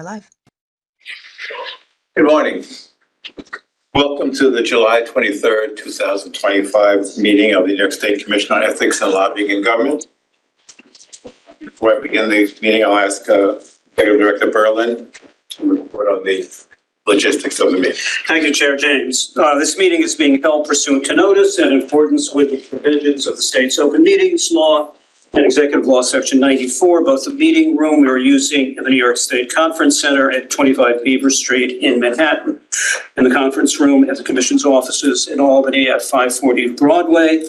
are live. Good morning. Welcome to the July 23rd, 2025 meeting of the New York State Commission on Ethics and Lobbying in Government. Before I begin the meeting, I'll ask Executive Director Berlin to report on the logistics of the meeting. Thank you, Chair James. This meeting is being held pursuant to notice and in accordance with the provisions of the state's open meetings law and Executive Law Section 94. Both the meeting room we are using in the New York State Conference Center at 25 Beaver Street in Manhattan, and the conference room at the Commission's offices in Albany at 540 Broadway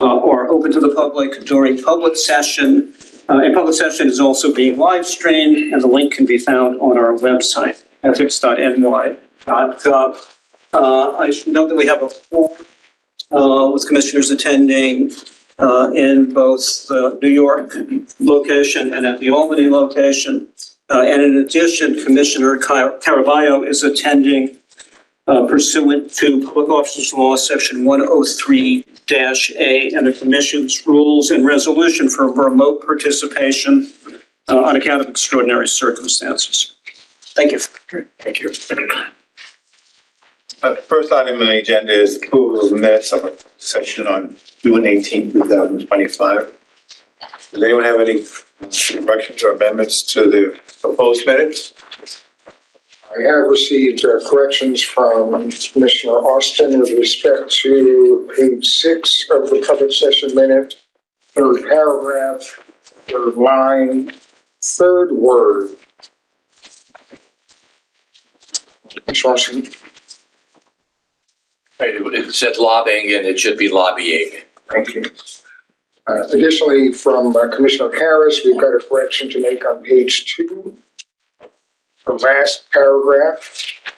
are open to the public during public session. And public session is also being live streamed, and the link can be found on our website, ethics.ny.gov. I should note that we have a form with commissioners attending in both the New York location and at the Albany location. And in addition, Commissioner Caraballo is attending pursuant to Public Officers Law, Section 103-A, and the Commission's rules and resolution for remote participation on account of extraordinary circumstances. Thank you. Thank you. First item on the agenda is approval of the minutes of a session on June 18, 2025. Does anyone have any corrections or amendments to the proposed minutes? I have received corrections from Commissioner Austin with respect to page 6 of the public session minute, third paragraph, third line, third word. Commissioner Austin. It said lobbying and it should be lobbying. Thank you. Additionally, from Commissioner Harris, we've got a correction to make on page 2. The last paragraph,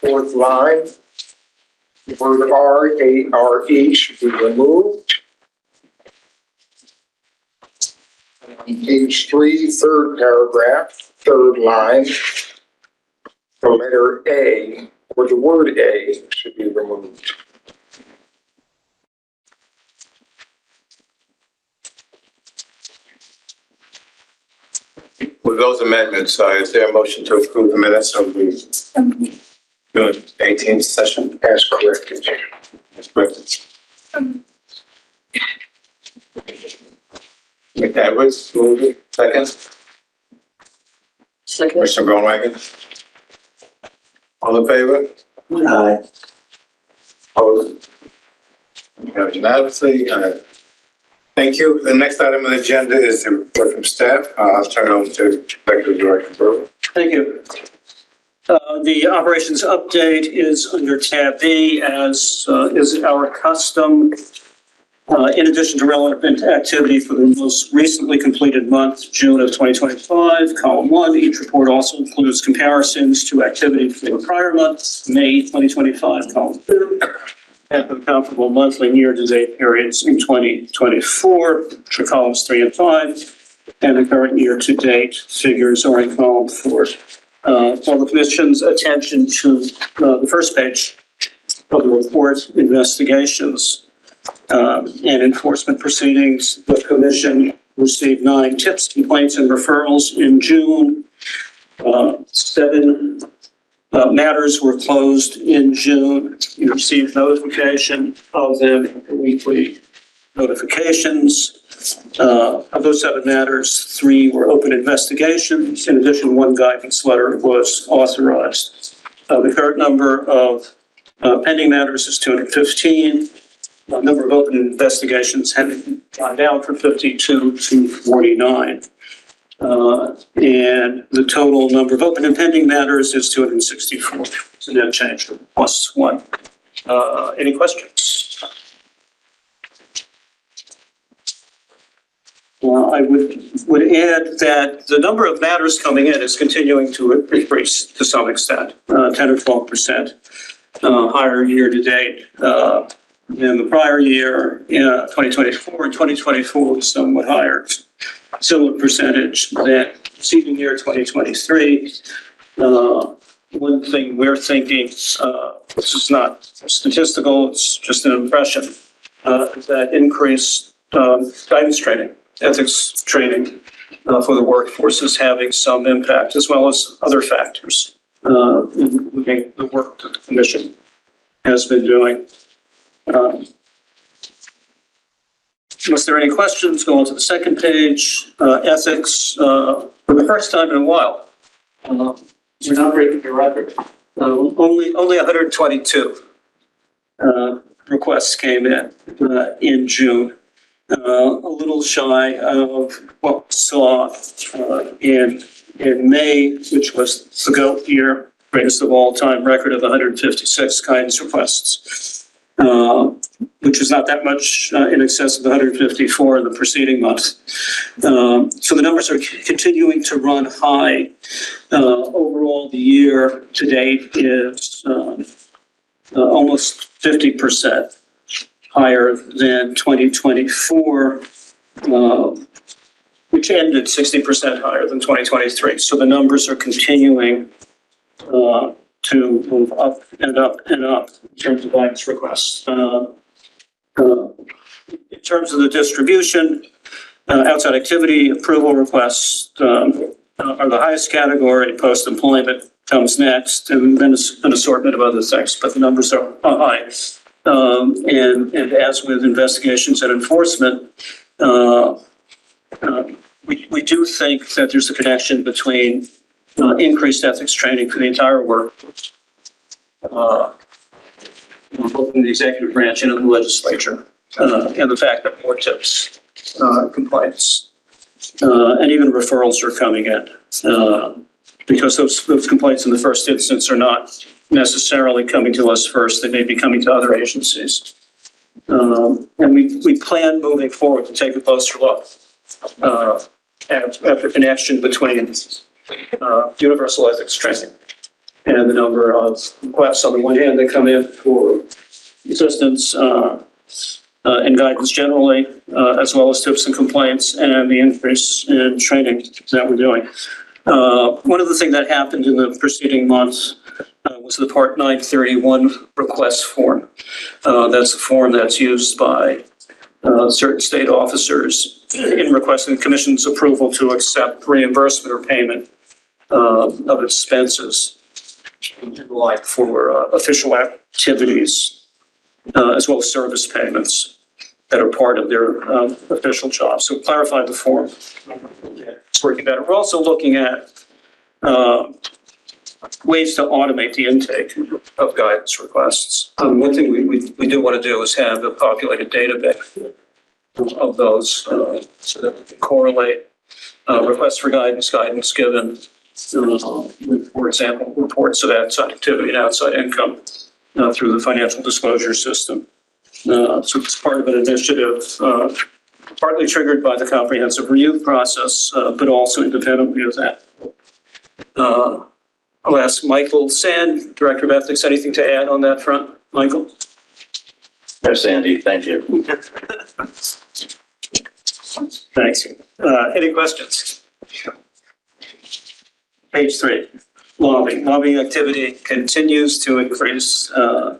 fourth line, the word R-A-R-E should be removed. On page 3, third paragraph, third line, the letter A, or the word A, should be removed. With those amendments, is there a motion to approve the minutes of the June 18th session? As corrected. As corrected. Edwards, move it. Second. Second. Commissioner Groenwagen. All in favor? Aye. Opposed? Unanimously. Thank you. The next item on the agenda is the report from staff. I'll turn it over to Executive Director Berlin. Thank you. The operations update is under tab B, as is our custom. In addition to relevant activity for the most recently completed month, June of 2025, column 1, each report also includes comparisons to activity for the prior month, May 2025, column 2, and the comparable monthly and year-to-date periods in 2024, which are columns 3 and 5, and the current year-to-date figures are in column 4. Call the Commission's attention to the first page of the report, investigations and enforcement proceedings. The Commission received 9 tips, complaints, and referrals in June. 7 matters were closed in June. You received notification of them, weekly notifications. Of those 7 matters, 3 were open investigations. In addition, 1 guidance letter was authorized. The current number of pending matters is 215. The number of open investigations had gone down from 52 to 49. And the total number of open and pending matters is 264. It's a net change of +1. Any questions? I would add that the number of matters coming in is continuing to increase to some extent, 10 or 12% higher year to date than the prior year. 2024 and 2024 was somewhat higher. Similar percentage than preceding year 2023. One thing we're thinking, this is not statistical, it's just an impression, that increased guidance training ethics training for the workforce is having some impact, as well as other factors, including the work that the commission has been doing. Unless there are any questions, go on to the second page. Ethics, for the first time in a while, we're not breaking the record. Only 122 requests came in June. A little shy of what we saw in May, which was the GOAT year, greatest of all time record of 156 guidance requests, which is not that much in excess of the 154 in the preceding month. So the numbers are continuing to run high. Overall, the year to date is almost 50% higher than 2024, which ended 60% higher than 2023. So the numbers are continuing to move up and up and up in terms of guidance requests. In terms of the distribution, outside activity approval requests are the highest category. Post-employment comes next, and then an assortment of other things, but the numbers are high. And as with investigations and enforcement, we do think that there's a connection between increased ethics training for the entire workforce, both in the executive branch and in the legislature, and the fact that more tips, complaints, and even referrals are coming in, because those complaints in the first instance are not necessarily coming to us first. They may be coming to other agencies. And we plan moving forward to take a closer look at the connection between universal ethics training and the number of requests on the one hand that come in for assistance and guidance generally, as well as tips and complaints, and the increase in training that we're doing. One of the things that happened in the preceding months was the Part 931 request form. That's a form that's used by certain state officers in requesting the Commission's approval to accept reimbursement or payment of expenses like for official activities, as well as service payments that are part of their official job. So clarify the form. It's working better. We're also looking at ways to automate the intake of guidance requests. One thing we do want to do is have a populated database of those so that we can correlate requests for guidance given, for example, reports of outside activity and outside income through the financial disclosure system. So it's part of an initiative partly triggered by the comprehensive review process, but also independently of that. I'll ask Michael Sand, Director of Ethics, anything to add on that front? Michael? No, Sandy, thank you. Thanks. Any questions? Page 3, lobbying. Lobbying activity continues to increase. The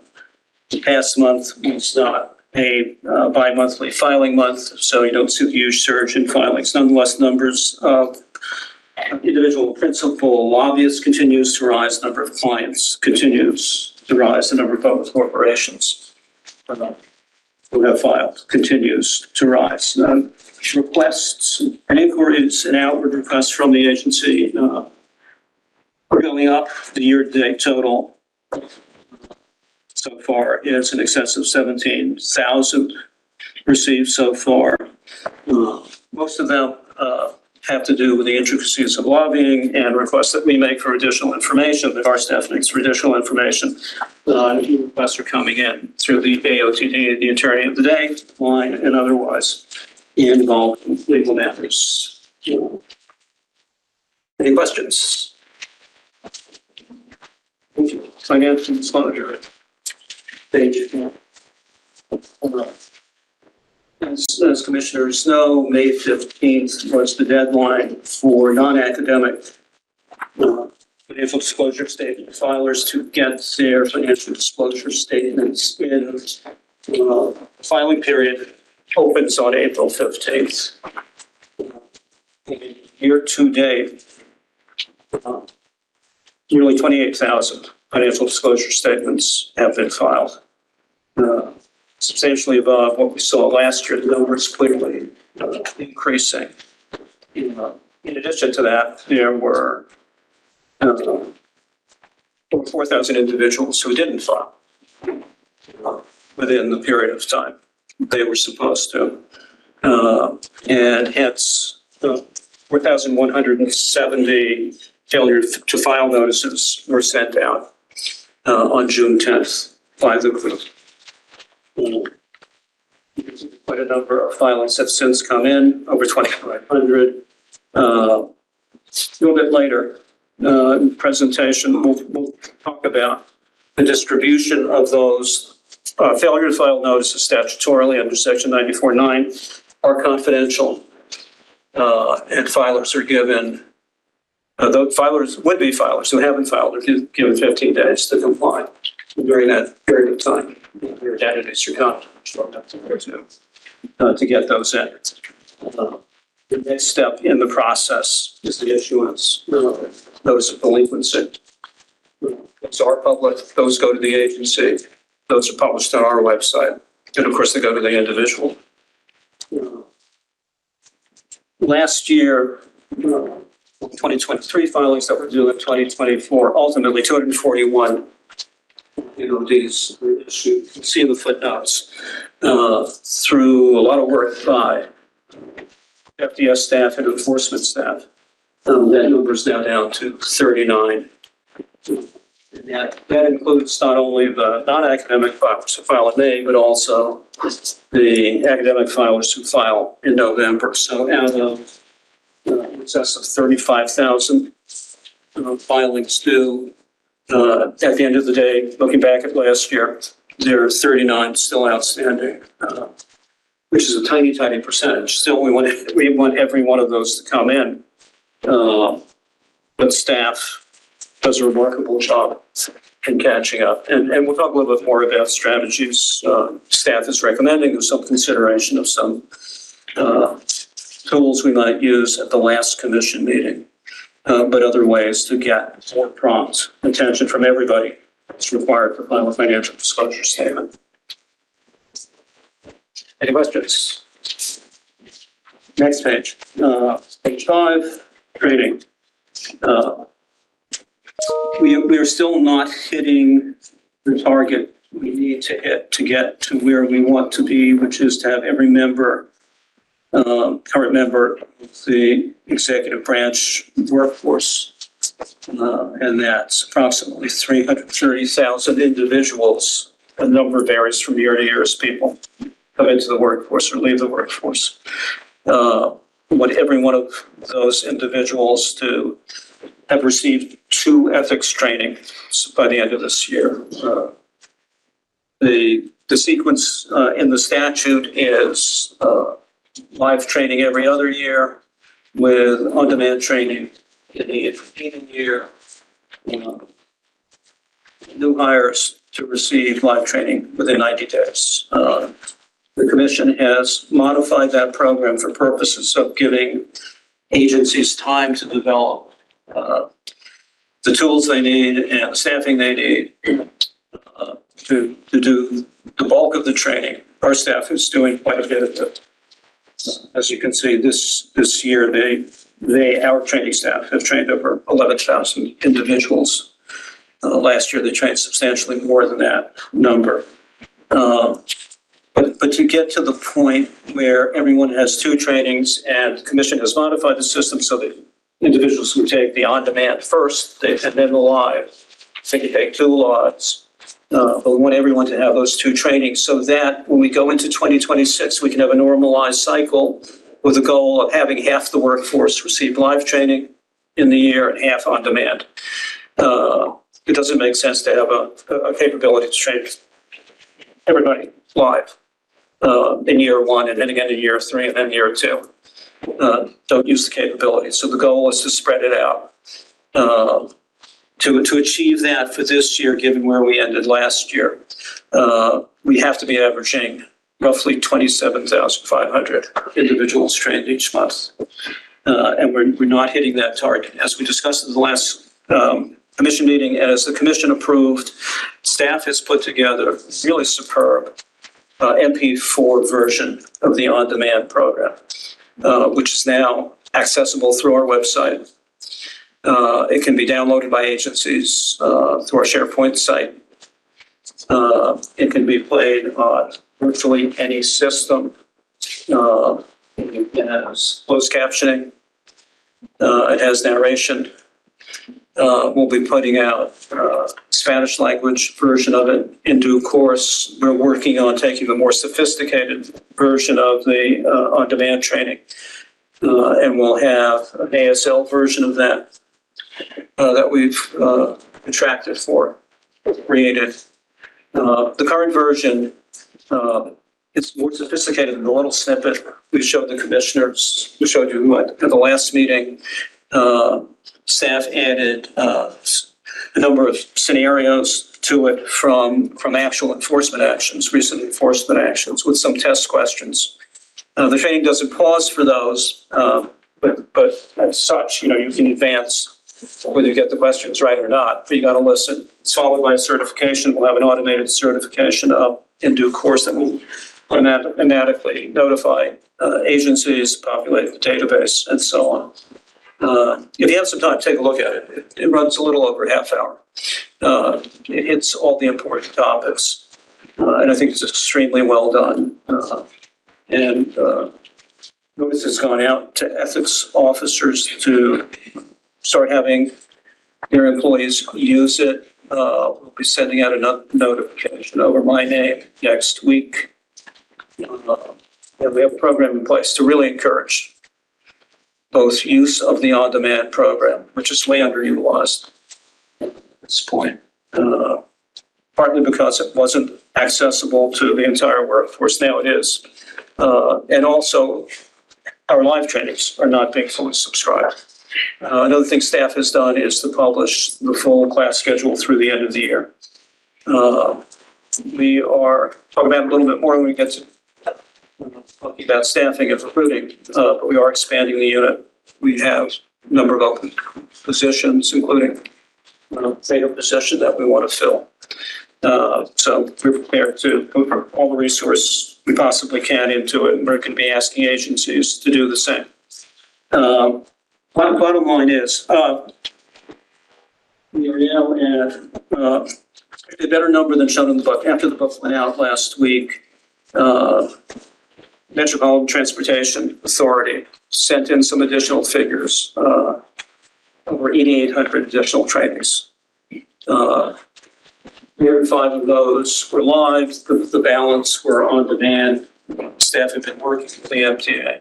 past month was not a bi-monthly filing month, so you don't see a huge surge in filings. Nonetheless, numbers of individual principal lobbyists continues to rise. Number of clients continues to rise. The number of public corporations who have filed continues to rise. Requests and inquiries and outward requests from the agency are going up. The year-to-date total so far is in excess of 17,000 received so far. Most of them have to do with the intricacies of lobbying and requests that we make for additional information, that our staff makes for additional information. Requests are coming in through the AOTD, the Attorney of the Day line, and otherwise involved in legal matters. Any questions? Financial disclosure. Page 4. As commissioners know, May 15th was the deadline for non-academic financial disclosure statement filers to get their financial disclosure statements in. Filing period opens on April 15th. Year to date, nearly 28,000 financial disclosure statements have been filed. Substantially above what we saw last year. The number is clearly increasing. In addition to that, there were over 4,000 individuals who didn't file within the period of time they were supposed to. And hence, 4,170 failure to file notices were sent out on June 10th by the group. Quite a number of filings have since come in, over 2,500. A little bit later in the presentation, we'll talk about the distribution of those failure to file notices statutorily under Section 94.9 are confidential, and filers are given, the filers, would-be filers who haven't filed are given 15 days to comply during that period of time. Your identities are confidential to get those in. The next step in the process is the issuance notice of delinquency. Those are public, those go to the agency, those are published on our website, and of course they go to the individual. Last year, 2023 filings that were due in 2024, ultimately 241 these were issued. You can see in the footnotes through a lot of work by FDS staff and enforcement staff. That number is now down to 39. And that includes not only the non-academic filers who file in May, but also the academic filers who file in November. So out of in excess of 35,000 filings due, at the end of the day, looking back at last year, there are 39 still outstanding, which is a tiny, tiny percentage. Still, we want every one of those to come in. But staff does a remarkable job in catching up. And we'll talk a little bit more about strategies staff is recommending. There's some consideration of some tools we might use at the last commission meeting, but other ways to get more prompt attention from everybody that's required to file a financial disclosure statement. Any questions? Next page, page 5, training. We are still not hitting the target we need to hit to get to where we want to be, which is to have every member, current member of the executive branch workforce, and that's approximately 330,000 individuals. The number varies from year to year as people come into the workforce or leave the workforce. Want every one of those individuals to have received 2 ethics training by the end of this year. The sequence in the statute is live training every other year with on-demand training in the intervening year. New hires to receive live training within 90 days. The commission has modified that program for purposes of giving agencies time to develop the tools they need and the staffing they need to do the bulk of the training. Our staff is doing quite a bit of it. As you can see, this year, our training staff have trained over 11,000 individuals. Last year, they trained substantially more than that number. But to get to the point where everyone has 2 trainings and the commission has modified the system so that individuals who take the on-demand first and then the live, they can take 2 lots. But we want everyone to have those 2 trainings so that when we go into 2026, we can have a normalized cycle with the goal of having half the workforce receive live training in the year and half on demand. It doesn't make sense to have a capability to train everybody live in year 1 and then again in year 3 and then year 2. Don't use the capability. So the goal is to spread it out. To achieve that for this year, given where we ended last year, we have to be averaging roughly 27,500 individuals trained each month. And we're not hitting that target. As we discussed in the last commission meeting, as the commission approved, staff has put together a really superb MP4 version of the on-demand program, which is now accessible through our website. It can be downloaded by agencies through our SharePoint site. It can be played on virtually any system. It has closed captioning. It has narration. We'll be putting out Spanish language version of it in due course. We're working on taking a more sophisticated version of the on-demand training. And we'll have an ASL version of that that we've contracted for, created. The current version, it's more sophisticated than the little snippet we showed the commissioners, we showed you at the last meeting. Staff added a number of scenarios to it from actual enforcement actions, recent enforcement actions with some test questions. The training doesn't pause for those, but as such, you can advance whether you get the questions right or not, but you got to listen. It's followed by a certification. We'll have an automated certification up in due course that will automatically notify agencies, populate the database, and so on. If you have some time, take a look at it. It runs a little over a half hour. It hits all the important topics, and I think it's extremely well done. And notice has gone out to ethics officers to start having their employees use it. We'll be sending out a notification over my name next week. And we have a program in place to really encourage both use of the on-demand program, which is way underutilized at this point, partly because it wasn't accessible to the entire workforce. Now it is. And also, our live trainings are not being fully subscribed. Another thing staff has done is to publish the full class schedule through the end of the year. We are talking about it a little bit more when we get to talking about staffing and recruiting, but we are expanding the unit. We have a number of open positions, including a fatal position that we want to fill. So we're prepared to put all the resources we possibly can into it, and we're going to be asking agencies to do the same. Bottom line is, we are now at a better number than shown in the book. After the book went out last week, Metropolitan Transportation Authority sent in some additional figures, over 8,800 additional trainings. 5 of those were live, the balance were on demand. Staff have been working with the MTA,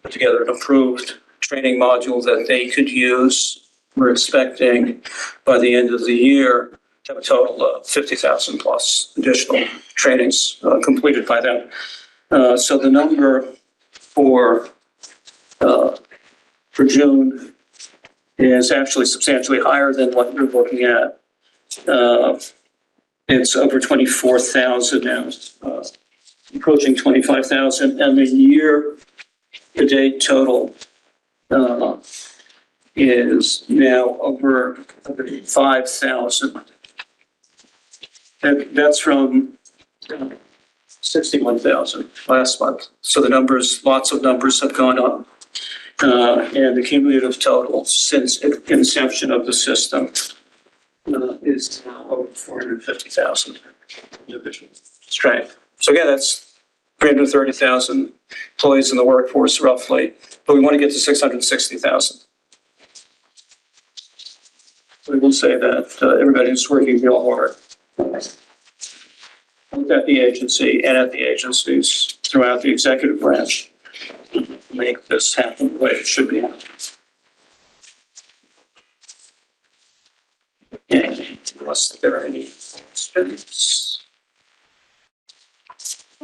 put together an approved training module that they could use. We're expecting by the end of the year to have a total of 50,000 plus additional trainings completed by them. So the number for June is actually substantially higher than what you're looking at. It's over 24,000 now, approaching 25,000, and the year-to-date total is now over 5,000. That's from 61,000 last month. So the numbers, lots of numbers have gone up. And the cumulative total since inception of the system is now over 450,000 individual strength. So again, that's 330,000 employees in the workforce roughly, but we want to get to 660,000. We will say that everybody's working real hard at the agency and at the agencies throughout the executive branch to make this happen the way it should be. And unless there are any questions,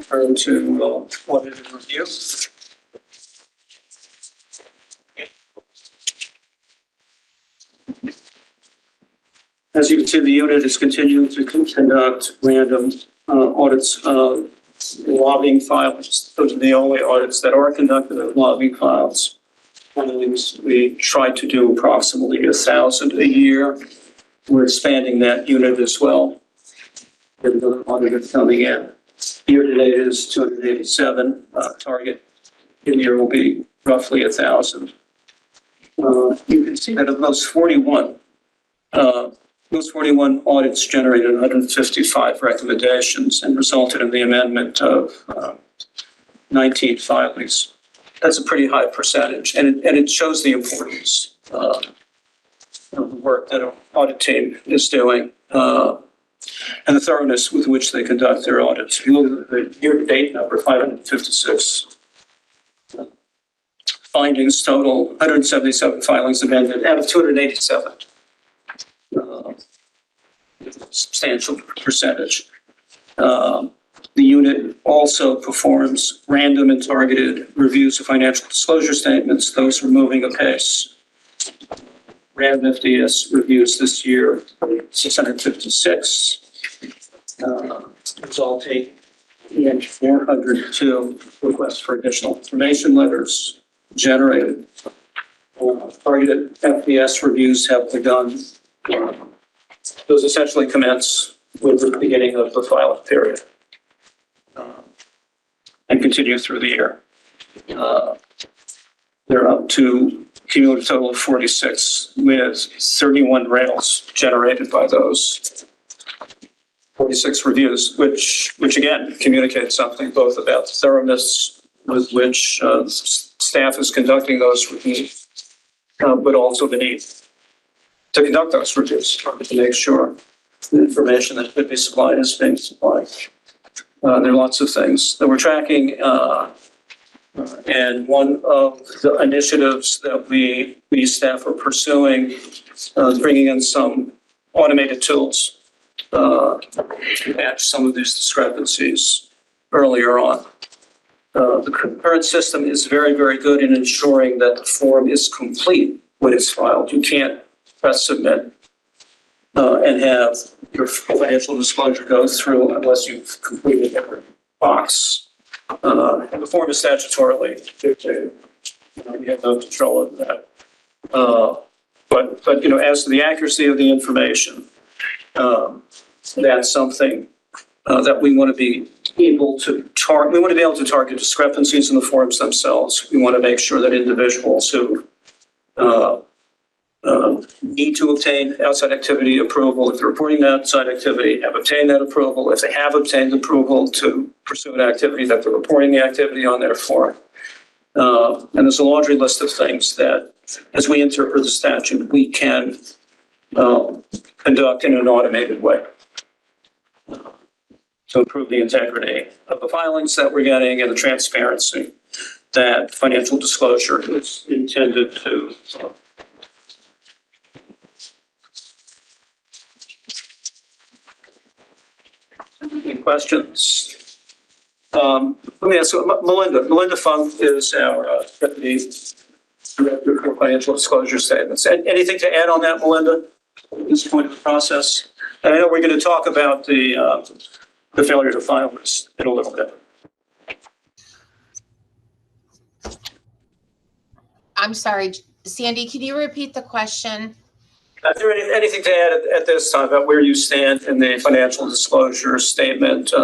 turn to audit review. As you can see, the unit is continuing to conduct random audits of lobbying filings Those are the only audits that are conducted of lobbying files. We try to do approximately 1,000 a year. We're expanding that unit as well. There's another auditor coming in. Year to date is 287. Target in year will be roughly 1,000. You can see that of those 41 audits generated 155 recommendations and resulted in the amendment of 19 filings. That's a pretty high percentage, and it shows the importance of the work that an audit team is doing and the thoroughness with which they conduct their audits. If you look at the year-to-date number, 556 findings total, 177 filings amended out of 287. Substantial percentage. The unit also performs random and targeted reviews of financial disclosure statements. Those are moving apace. Random FDS reviews this year, 656, resulting in 402 requests for additional information letters generated. Targeted FDS reviews have begun. Those essentially commence with the beginning of the filing period and continue through the year. They're up to cumulative total of 46 with 31 rails generated by those 46 reviews, which again communicates something both about the thoroughness with which staff is conducting those reviews, but also the need to conduct those reviews to make sure the information that could be supplied is being supplied. There are lots of things that we're tracking, and one of the initiatives that we staff are pursuing is bringing in some automated tools to match some of these discrepancies earlier on. The current system is very, very good in ensuring that the form is complete when it's filed. You can't press submit and have your financial disclosure go through unless you've completed every box. And the form is statutorily dictated. You have no control over that. But as to the accuracy of the information, that's something that we want to be able to target. We want to be able to target discrepancies in the forms themselves. We want to make sure that individuals who need to obtain outside activity approval, if they're reporting outside activity, have obtained that approval. If they have obtained approval to pursue an activity, that they're reporting the activity on their form. And there's a laundry list of things that, as we interpret the statute, we can conduct in an automated way to improve the integrity of the filings that we're getting and the transparency that financial disclosure is intended to. Any questions? Let me ask Melinda Funk is our Deputy Director for Financial Disclosure Statements. Anything to add on that, Melinda, at this point in the process? And I know we're going to talk about the failure to file this in a little bit. I'm sorry, Sandy, can you repeat the question? Is there anything to add at this time about where you stand in the financial disclosure statement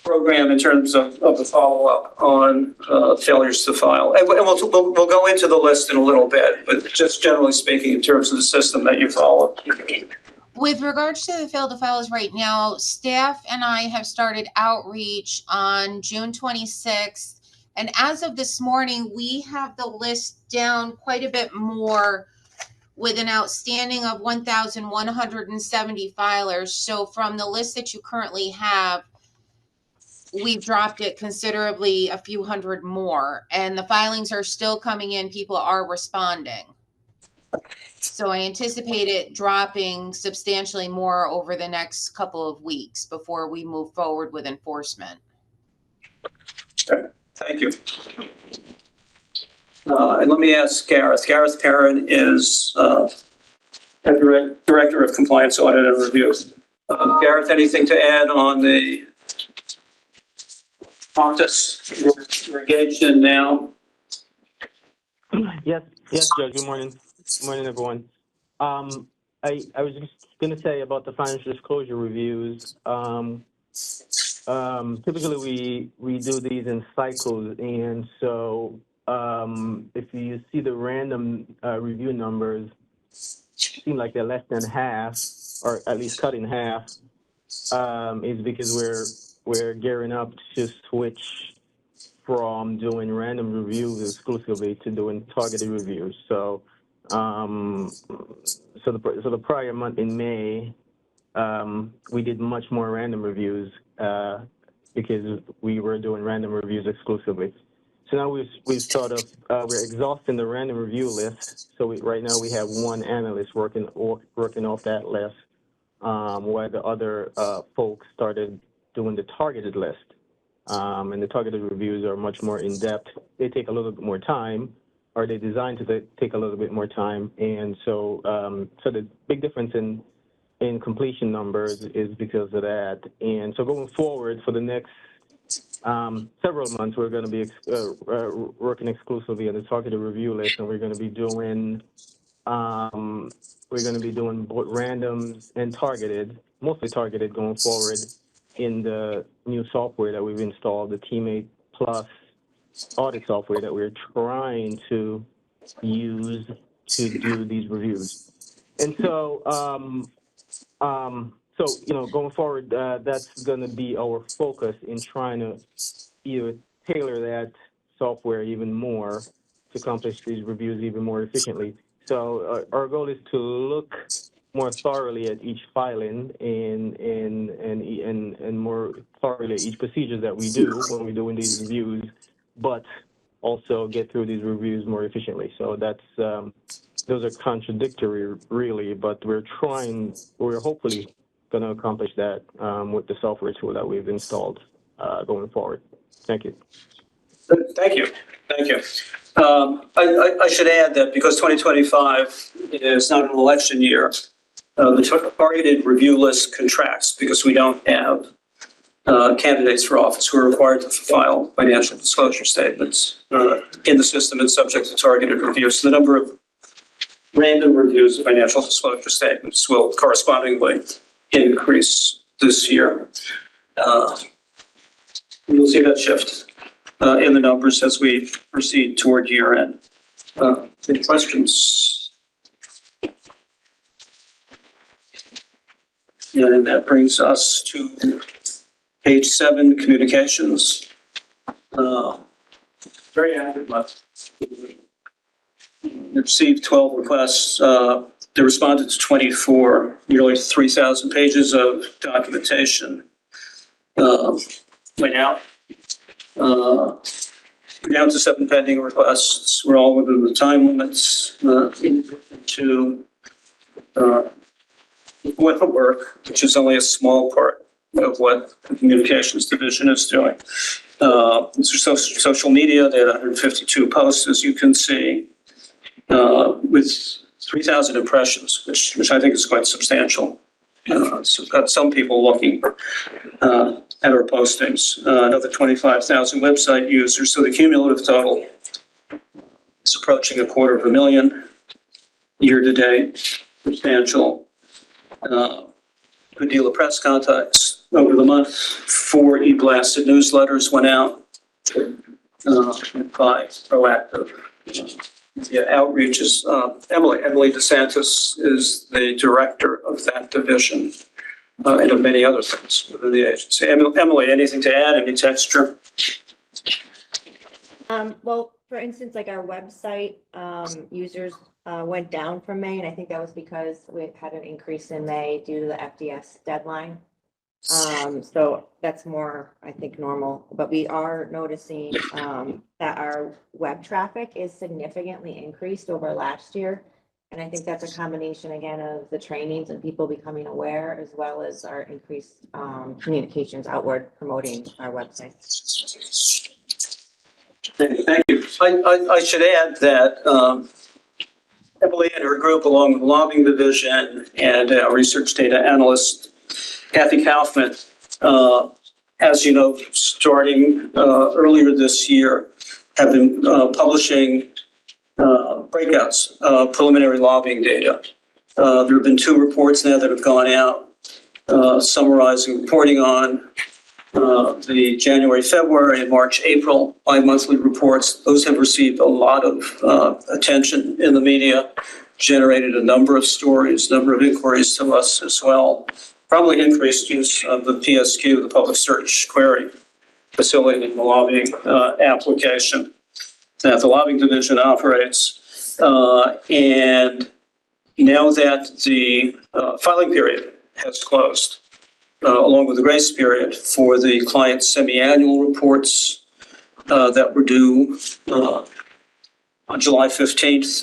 program in terms of the follow-up on failures to file? And we'll go into the list in a little bit, but just generally speaking, in terms of the system that you follow. With regards to the failed to files right now, staff and I have started outreach on June 26th. And as of this morning, we have the list down quite a bit more with an outstanding of 1,170 filers. So from the list that you currently have, we've dropped it considerably, a few hundred more, and the filings are still coming in. People are responding. So I anticipate it dropping substantially more over the next couple of weeks before we move forward with enforcement. Okay, thank you. And let me ask Gareth. Gareth Perrin is Director of Compliance Audit and Review. Gareth, anything to add on the Marcus, you're engaged in now. Yes, Judge. Good morning. Good morning, everyone. I was just going to say about the financial disclosure reviews. Typically, we do these in cycles, and so if you see the random review numbers, seem like they're less than half, or at least cut in half, is because we're gearing up to switch from doing random reviews exclusively to doing targeted reviews. So, so the prior month in May, we did much more random reviews because we were doing random reviews exclusively. So now we've sort of we're exhausting the random review list. So right now we have one analyst working off that list, while the other folks started doing the targeted list. And the targeted reviews are much more in depth. They take a little bit more time, or they're designed to take a little bit more time. And so, so the big difference in completion numbers is because of that. And so going forward for the next several months, we're going to be working exclusively on the targeted review list, and we're going to be doing both randoms and targeted, mostly targeted going forward in the new software that we've installed, the Teammate Plus audit software that we're trying to use to do these reviews. And so, going forward, that's going to be our focus in trying to either tailor that software even more to accomplish these reviews even more efficiently. So our goal is to look more thoroughly at each filing and more thoroughly at each procedure that we do when we're doing these reviews, but also get through these reviews more efficiently. So that's those are contradictory, really, but we're hopefully going to accomplish that with the software tool that we've installed going forward. Thank you. Thank you. I should add that because 2025 is not an election year, the targeted review list contracts because we don't have candidates for office who are required to file financial disclosure statements in the system and subject to targeted review. So the number of random reviews of financial disclosure statements will correspondingly increase this year. We'll see that shift in the numbers as we proceed toward year end. Any questions? And that brings us to page 7, communications. Very active month. Received 12 requests. They responded to 24, nearly 3,000 pages of documentation went out. We're down to 7 pending requests. We're all within the time limits to web work, which is only a small part of what the communications division is doing. These are social media. They had 152 posts, as you can see, with 3,000 impressions, which I think is quite substantial. So we've got some people looking at our postings. Another 25,000 website users. So the cumulative total is approaching 250,000 year to date. Substantial. Good deal of press contacts over the month. 4 e-blasted newsletters went out by proactive outreaches. Emily DeSantis is the director of that division and of many other things within the agency. Emily, anything to add? Any texture? Well, for instance, like our website users went down from May, and I think that was because we had an increase in May due to the FDS deadline. So that's more, I think, normal, but we are noticing that our web traffic is significantly increased over last year. And I think that's a combination, again, of the trainings and people becoming aware, as well as our increased communications outward promoting our website. Thank you. I should add that Emily and her group, along with the lobbying division and our research data analyst, Kathy Kaufman, as you know, starting earlier this year, have been publishing breakouts, preliminary lobbying data. There have been 2 reports now that have gone out summarizing, reporting on the January, February, and March, April bi-monthly reports. Those have received a lot of attention in the media, generated a number of stories, number of inquiries to us as well. Probably increased use of the PSQ, the public search query facility in the lobbying application that the lobbying division operates. And now that the filing period has closed, along with the grace period for the client semi-annual reports that were due on July 15th,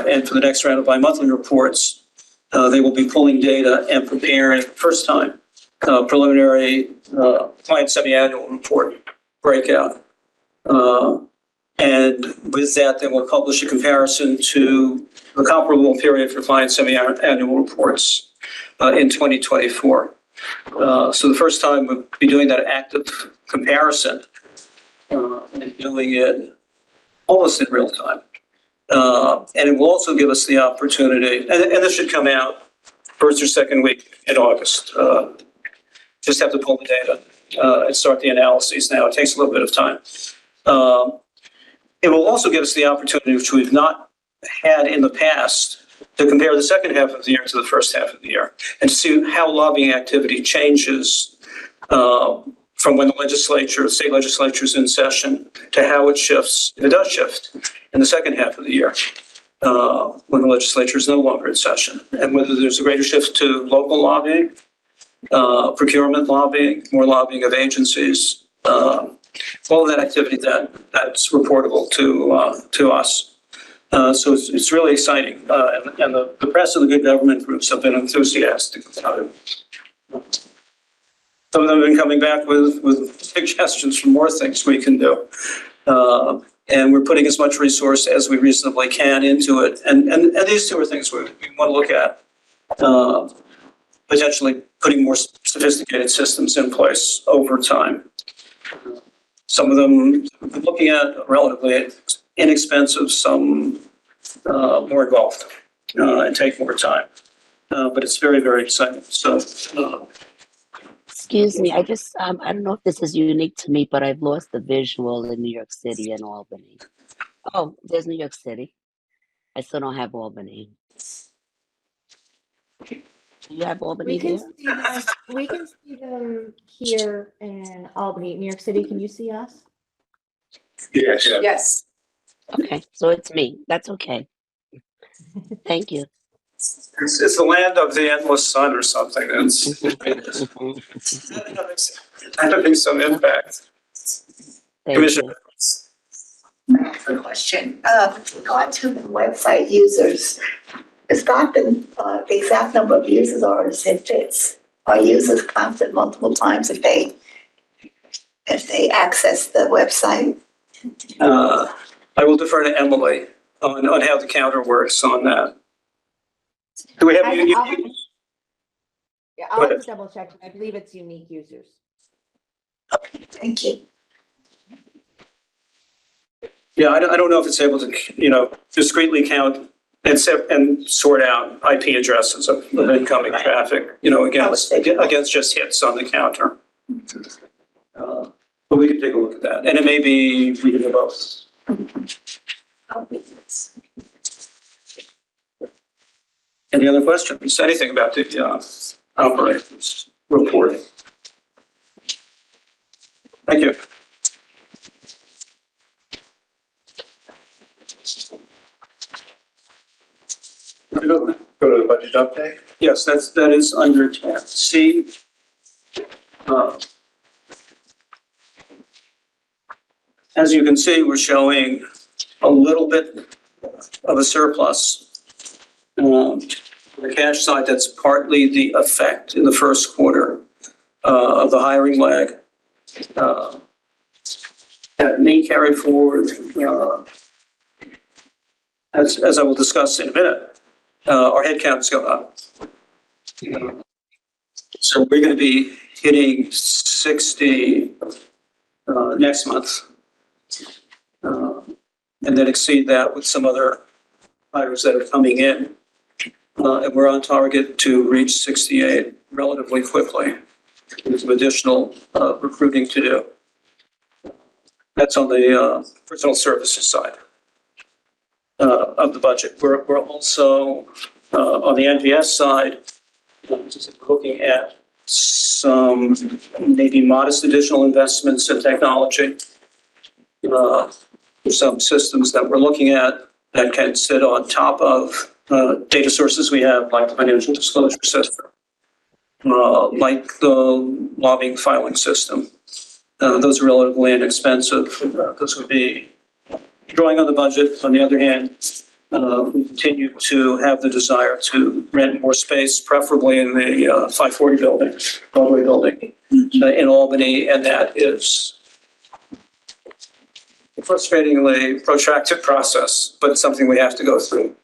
and for the next round of bi-monthly reports, they will be pulling data and preparing first time preliminary client semi-annual report breakout. And with that, they will publish a comparison to the comparable period for client semi-annual reports in 2024. So the first time we'll be doing that active comparison and doing it almost in real time. And it will also give us the opportunity, and this should come out first or second week in August. Just have to pull the data and start the analyses now. It takes a little bit of time. It will also give us the opportunity, which we've not had in the past, to compare the second half of the year to the first half of the year and to see how lobbying activity changes from when the legislature, state legislature is in session to how it shifts, if it does shift, in the second half of the year when the legislature is no longer in session, and whether there's a greater shift to local lobbying, procurement lobbying, more lobbying of agencies, all of that activity that's reportable to us. So it's really exciting, and the press and the good government groups have been enthusiastic about it. Some of them have been coming back with suggestions for more things we can do. And we're putting as much resource as we reasonably can into it. And these 2 are things we want to look at. Potentially putting more sophisticated systems in place over time. Some of them we're looking at relatively inexpensive, some more involved and take more time. But it's very, very exciting. So. Excuse me, I don't know if this is unique to me, but I've lost the visual in New York City and Albany. Oh, there's New York City. I still don't have Albany. Do you have Albany there? We can see them here in Albany, New York City. Can you see us? Yes. Yes. Okay, so it's me. That's okay. Thank you. It's the land of the endless sun or something. It's having some impact. Thank Commissioner. Good question. Going to the website users, it's not the exact number of users, or is it are users counted multiple times if they access the website? I will defer to Emily on how the counter works on that. Do we have I'll Go have ahead. to double check. I believe it's unique users. Okay, thank you. Yeah, I don't know if it's able to, discretely count and sort out IP addresses of incoming traffic, against just hits on the counter. But we can take a look at that. And it may be we can do both. Any other questions? Anything about the operations report? Thank you. Go to the budget update. Yes, that is under tab C. As you can see, we're showing a little bit of a surplus. On the cash side, that's partly the effect in the first quarter of the hiring lag. That may carry forward, as I will discuss in a minute. Our headcount's go up. So we're going to be hitting 60 next month. And then exceed that with some other hires that are coming in. And we're on target to reach 68 relatively quickly with some additional recruiting to do. That's on the personal services side of the budget. We're also on the NVS side looking at some maybe modest additional investments in technology. Some systems that we're looking at that can sit on top of data sources we have, like the financial disclosure system, like the lobbying filing system. Those are relatively inexpensive. Those would be drawing on the budget. On the other hand, we continue to have the desire to rent more space, preferably in the 540 building, Broadway building in Albany, and that is a frustratingly protracted process, but it's something we have to go through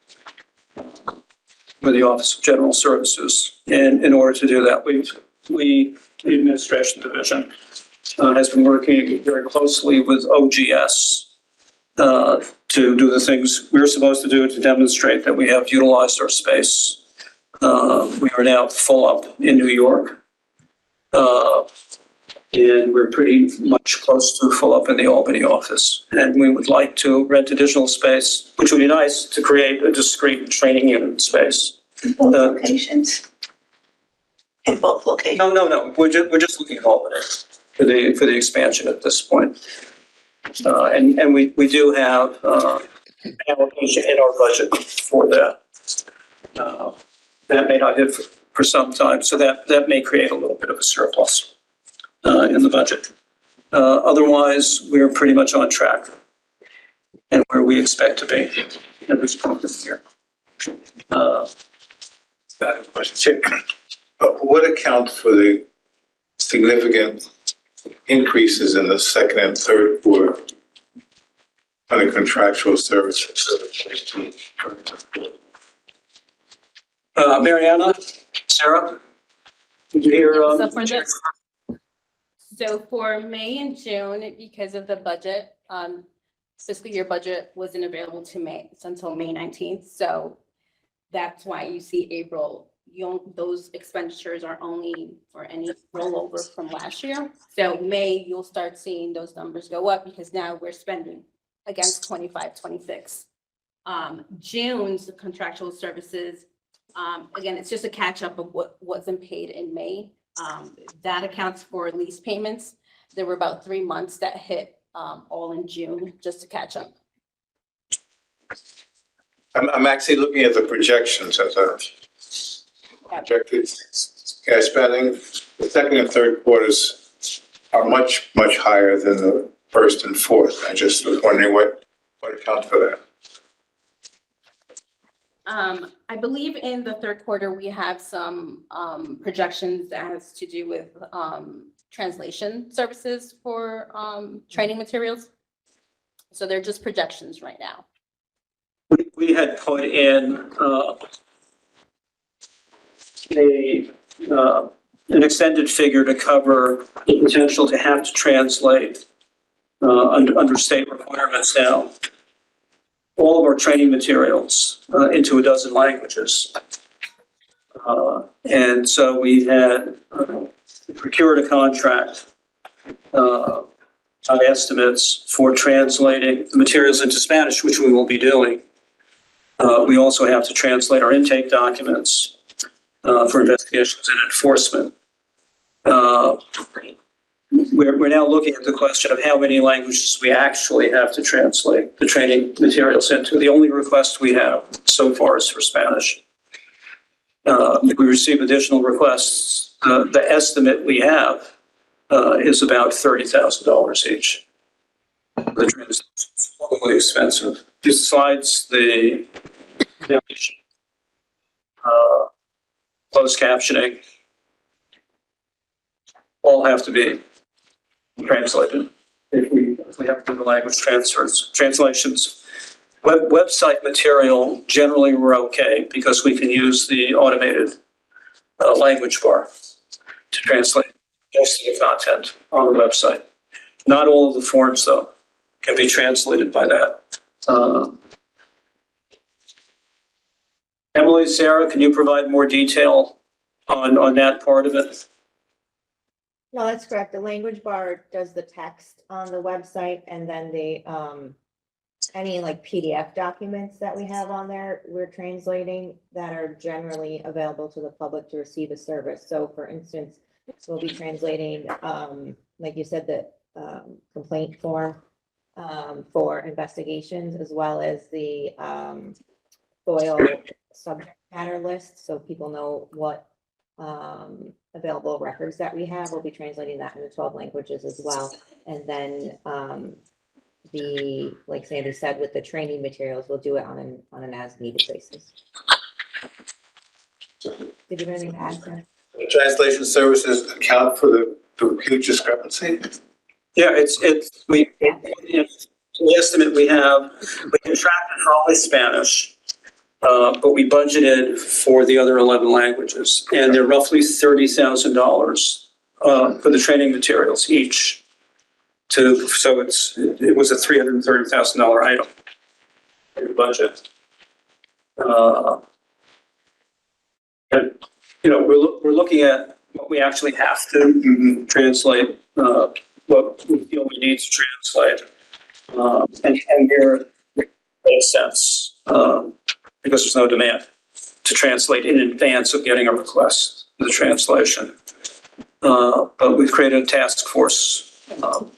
with the Office of General Services. And in order to do that, the administration division has been working very closely with OGS to do the things we're supposed to do to demonstrate that we have utilized our space. We are now full up in New York. And we're pretty much close to full up in the Albany office. And we would like to rent additional space, which would be nice to create a discrete training unit space. In both locations? In both locations? No. We're just looking at Albany for the expansion at this point. And we do have an allocation in our budget for that. That may not hit for some time, so that may create a little bit of a surplus in the budget. Otherwise, we're pretty much on track and where we expect to be at this point this year. Question. What accounts for the significant increases in the second and third quarter on the contractual services? Mariana, Sarah, did you hear? So for May and June, because of the budget, fiscal year budget wasn't available to May until May 19th. So that's why you see April, those expenditures are only for any rollover from last year. So May, you'll start seeing those numbers go up because now we're spending against 25-26. June's contractual services, again, it's just a catch up of what wasn't paid in May. That accounts for lease payments. There were about 3 months that hit all in June just to catch up. I'm actually looking at the projections as a projected cash spending. The second and third quarters are much, much higher than the first and fourth. I just was wondering what accounts for that. I believe in the third quarter, we have some projections that has to do with translation services for training materials. So they're just projections right now. We had put in an extended figure to cover the potential to have to translate under state requirements now all of our training materials into a dozen languages. And so we had procured a contract on estimates for translating the materials into Spanish, which we will be doing. We also have to translate our intake documents for investigations and enforcement. We're now looking at the question of how many languages we actually have to translate the training materials into. The only request we have so far is for Spanish. If we receive additional requests, the estimate we have is about $30,000 each. The translation is probably expensive. Besides the closed captioning, all have to be translated if we have to do the language translations. Website material, generally we're okay because we can use the automated language bar. to translate most of the content on the website. Not all of the forms, though, can be translated by that. Emily, Sarah, can you provide more detail on that part of it? No, that's correct. The language bar does the text on the website, and then the, any like PDF documents that we have on there, we're translating that are generally available to the public to receive a service. So for instance, we'll be translating, like you said, the complaint form for investigations, as well as the FOIL subject matter list, so people know what available records that we have. We'll be translating that into 12 languages as well. And then the, like Sandy said, with the training materials, we'll do it on an as-needed basis. Did you have anything to add, Sarah? Translation services account for the huge discrepancy? Yeah, the estimate we have, we contracted for only Spanish, but we budgeted for the other 11 languages, and they're roughly $30,000 for the training materials each. So it was a $330,000 item in your budget. And we're looking at what we actually have to translate, what we feel we need to translate, and here makes sense because there's no demand to translate in advance of getting a request for the translation. But we've created a task force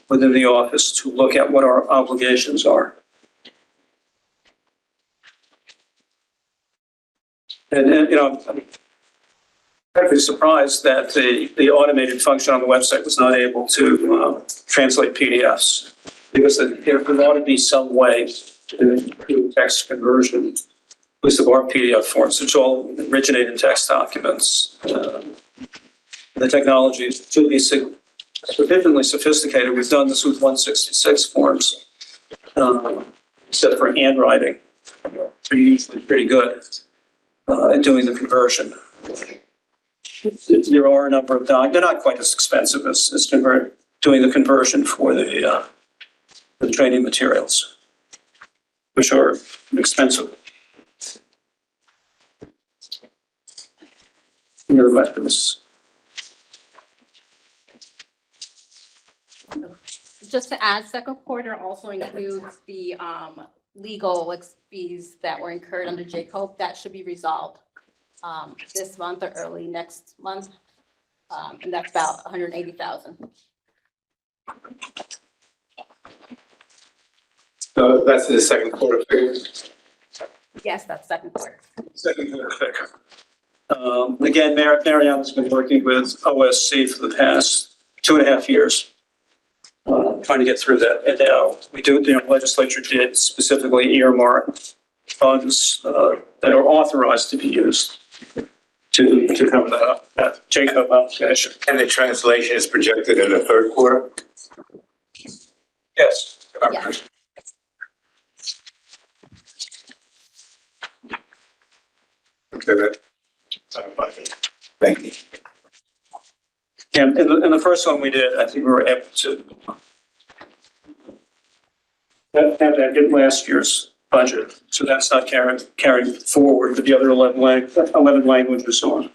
within the office to look at what our obligations are. And I'm pretty surprised that the automated function on the website was not able to translate PDFs, because there ought to be some way to do text conversion, at least of our PDF forms, which all originate in text documents. The technology should be sufficiently sophisticated. We've done this with 166 forms, except for handwriting. They're usually pretty good at doing the conversion. There are a number of they're not quite as expensive as doing the conversion for the training materials, which are expensive. Your weapons. Just to add, second quarter also includes the legal fees that were incurred under JCOPE. That should be resolved this month or early next month. And that's about $180,000. So that's the second quarter figure? Yes, that's second quarter. Second quarter figure. Again, Marianne's been working with OSC for the past 2.5 years, trying to get through that. And now the legislature did specifically earmark funds that are authorized to be used to cover that JCOPE obligation. And the translation is projected in the third quarter? Yes. Yeah. Okay, thank you. And in the first one we did, I think we were able to have that in last year's budget. So that's not carrying forward with the other 11 languages on.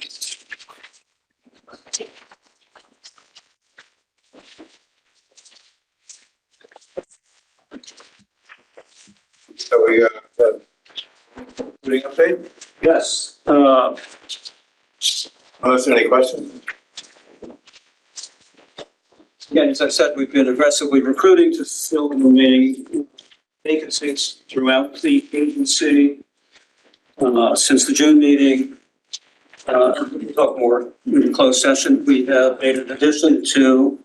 So we putting update? Yes. Unless there are any questions? Again, as I said, we've been aggressively recruiting to fill the remaining vacancies throughout the agency since the June meeting. We'll talk more in closed session. We have made an addition to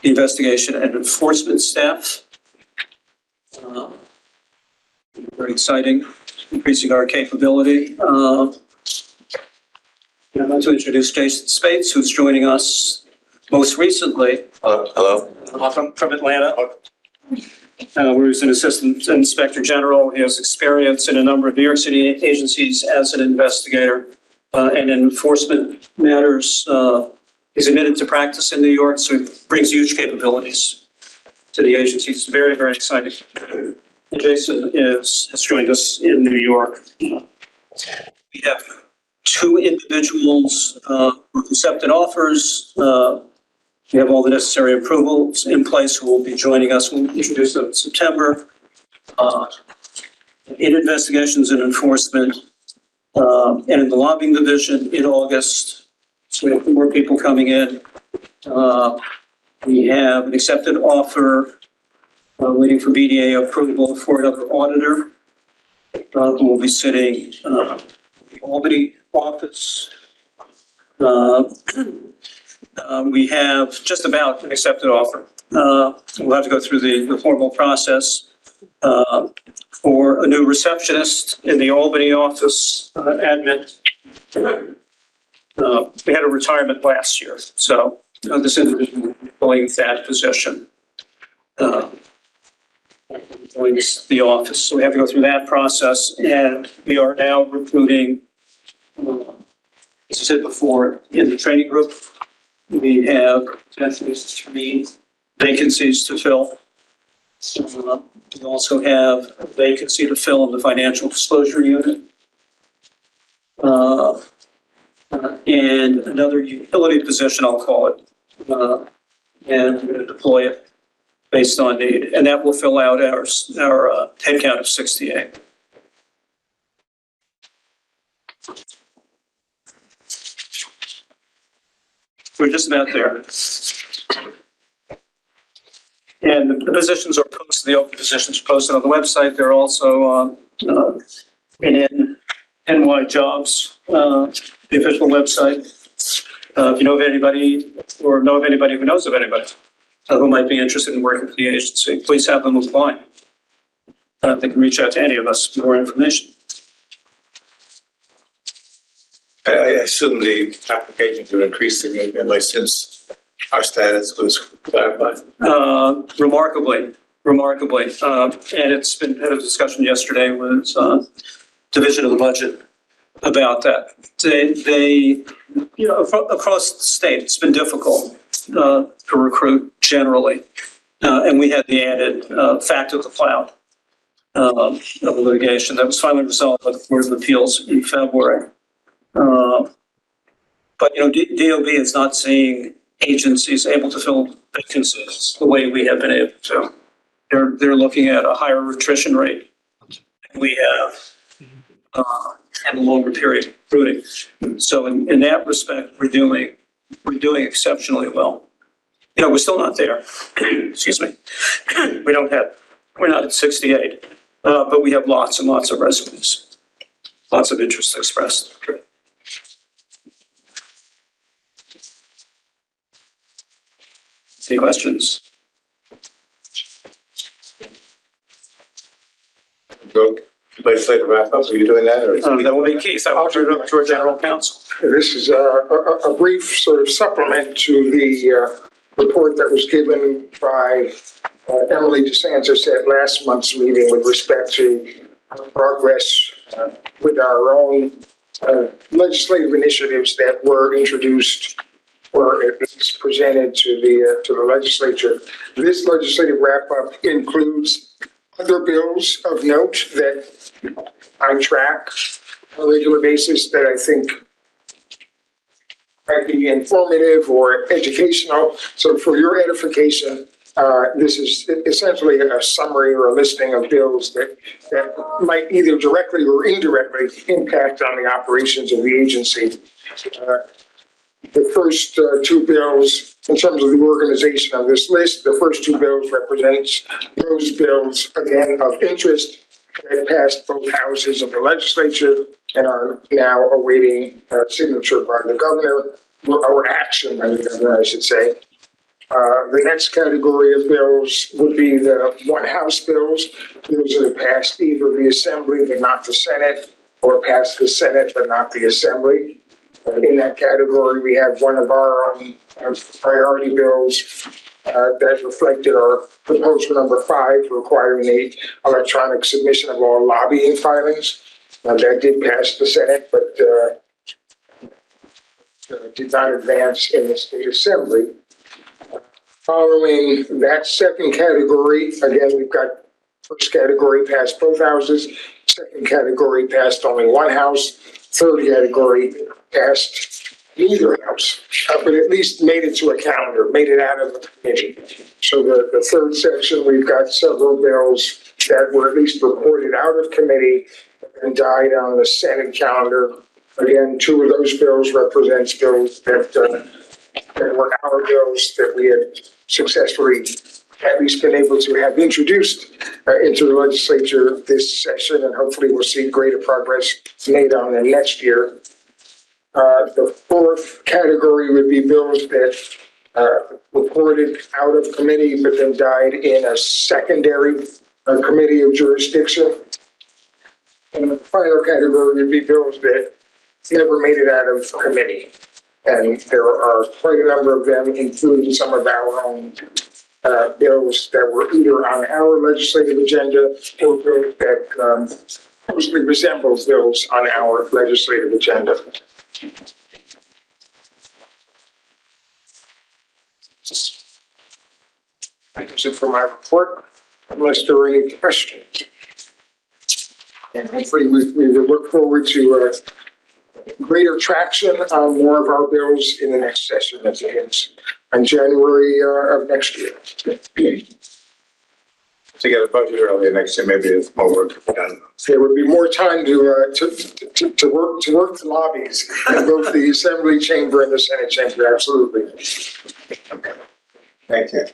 the investigation and enforcement staff. Very exciting, increasing our capability. I'd like to introduce Jason Spates, who's joining us most recently. Hello. From Atlanta. Where he's an assistant inspector general. He has experience in a number of New York City agencies as an investigator and in enforcement matters. He's admitted to practice in New York, so he brings huge capabilities to the agency. It's very, very exciting. And Jason has joined us in New York. We have two individuals who accepted offers. We have all the necessary approvals in place who will be joining us. We'll introduce them in September. In investigations and enforcement, and in the lobbying division in August. So we have more people coming in. We have an accepted offer, waiting for BDA approval for another auditor, who will be sitting in the Albany office. We have just about an accepted offer. We'll have to go through the formal process for a new receptionist in the Albany office, admin. We had a retirement last year, so this individual will be filling that position. Filling the office, so we have to go through that process, and we are now recruiting, as I said before, in the training group. We have potentially 3 vacancies to fill. We also have a vacancy to fill in the financial disclosure unit. And another utility position, I'll call it. And we're going to deploy it based on need. And that will fill out our headcount of 68. We're just about there. And the positions are posted, the open positions are posted on the website. They're also in NY Jobs, the official website. If you know of anybody or know of anybody who knows of anybody who might be interested in working for the agency, please have them apply. They can reach out to any of us for more information. I assume the applications will increase significantly since our status was clarified. Remarkably. And it's been had a discussion yesterday with Division of the Budget about that. They across the state, it's been difficult to recruit generally. And we had the added fact of the cloud of the litigation that was finally resolved by the Court of Appeals in February. But, DOB is not seeing agencies able to fill vacancies the way we have been able to. They're looking at a higher attrition rate than we have and a longer period of recruiting. So in that respect, we're doing exceptionally well. We're still not there. Excuse me. We're not at 68, but we have lots and lots of resumes, lots of interest expressed. Any questions? Go, legislative wrap up, are you doing that? Or That will be Keith. I will turn it over to our general counsel. This is a brief sort of supplement to the report that was given by Emily DeSantis at last month's meeting with respect to progress with our own legislative initiatives that were introduced or at least presented to the legislature. This legislative wrap-up includes other bills of note that I track on a regular basis that I think might be informative or educational. So for your edification, this is essentially a summary or a listing of bills that might either directly or indirectly impact on the operations of the agency. The first 2 bills, in terms of the organization of this list, the first 2 bills represents those bills, again, of interest that passed both houses of the legislature and are now awaiting signature by the governor, or action by the governor, I should say. The next category of bills would be the one house bills. Those that have passed either the Assembly but not the Senate, or passed the Senate but not the Assembly. In that category, we have one of our priority bills that reflected our proposal number 5, requiring the electronic submission of all lobbying filings. That did pass the Senate, but did not advance in the state assembly. Following that second category, again, we've got first category passed both houses, second category passed only one house, third category passed neither house, but at least made it to a calendar, made it out of the committee. So the third section, we've got several bills that were at least reported out of committee and died on the Senate calendar. Again, two of those bills represents bills that were our bills that we had successfully at least been able to have introduced into the legislature this session, and hopefully we'll see greater progress made on them next year. The fourth category would be bills that reported out of committee but then died in a secondary committee of jurisdiction. And the final category would be bills that never made it out of committee. And there are quite a number of them, including some of our own bills that were either on our legislative agenda or bills that closely resemble bills on our legislative agenda. That's it for my report, unless there are any questions. And hopefully we will look forward to greater traction on more of our bills in the next session that begins in January of next year. To get a budget earlier next year, maybe it's more work to be done. There would be more time to work the lobbies in both the Assembly chamber and the Senate chamber. Absolutely. Okay. Thank you.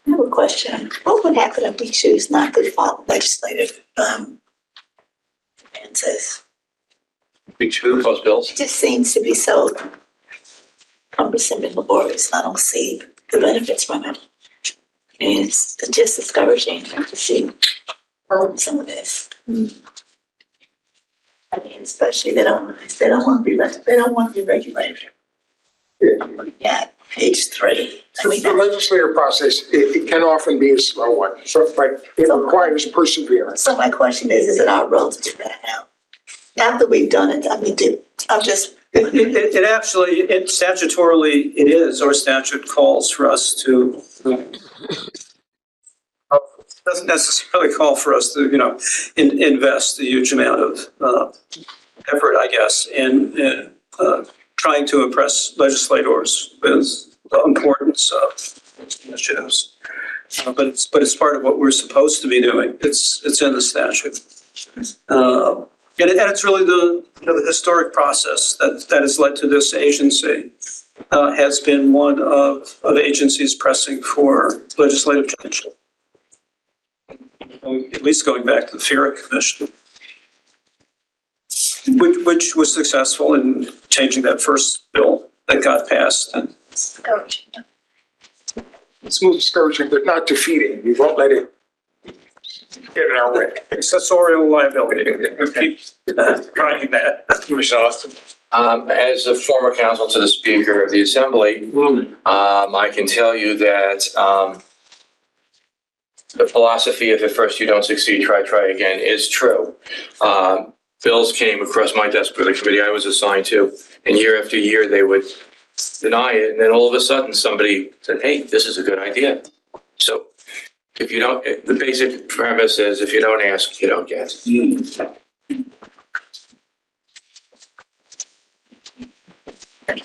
I have a question. What would happen if we choose not to follow legislative advances? We choose those bills. It just seems to be so cumbersome and laborious. I don't see the benefits from it. And it's just discouraging to see some of this. I mean, especially they don't want to be regulated. Yeah, page 3. I mean, The legislative process, it can often be a slow one, but it requires perseverance. so my question is it our role to do that now? After we've done it, I mean, I'm just. It actually, statutorily, it is, our statute calls for us to, doesn't necessarily call for us to, invest a huge amount of effort, I guess, in trying to impress legislators with the importance of initiatives. But it's part of what we're supposed to be doing. It's in the statute. And it's really the historic process that has led to this agency has been one of agencies pressing for legislative change. At least going back to the FIRA Commission, which was successful in changing that first bill that got passed. And It's more discouraging, but not defeating. We won't let it get in our way. accessorial liability. We keep trying that. Commissioner Austin. As a former counsel to the Speaker of the Assembly, I can tell you that the philosophy of at first you don't succeed, try again is true. Bills came across my desk for the committee I was assigned to, and year after year they would deny it, and then all of a sudden somebody said, hey, this is a good idea. So if you don't, the basic premise is if you don't ask, you don't get. And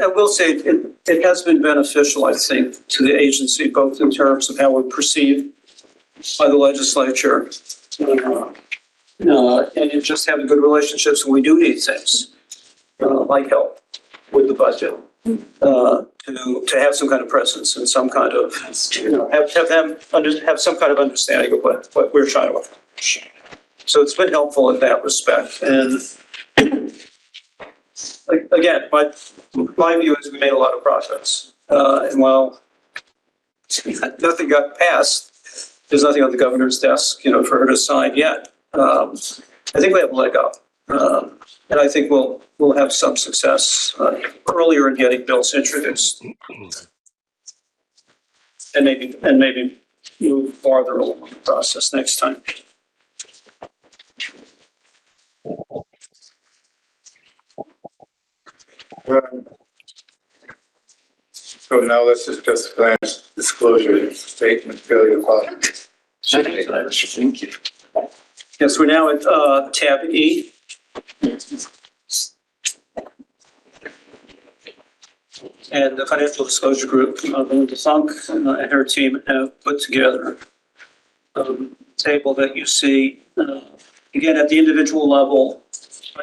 I will say it has been beneficial, I think, to the agency, both in terms of how we're perceived by the legislature and just having good relationships when we do need things, like help with the budget, to have some kind of presence and some kind of, have some kind of understanding of what we're trying to accomplish. So it's been helpful in that respect. And again, my view is we made a lot of progress. And while nothing got passed, there's nothing on the governor's desk, for her to sign yet. I think we have a leg up. And I think we'll have some success earlier in getting bills introduced. And maybe move farther along the process next time. So now let's discuss financial disclosure statement failure to file. Thank you. Yes, we're now at tab E. And the financial disclosure group, Belinda Funk and her team have put together a table that you see, again, at the individual level,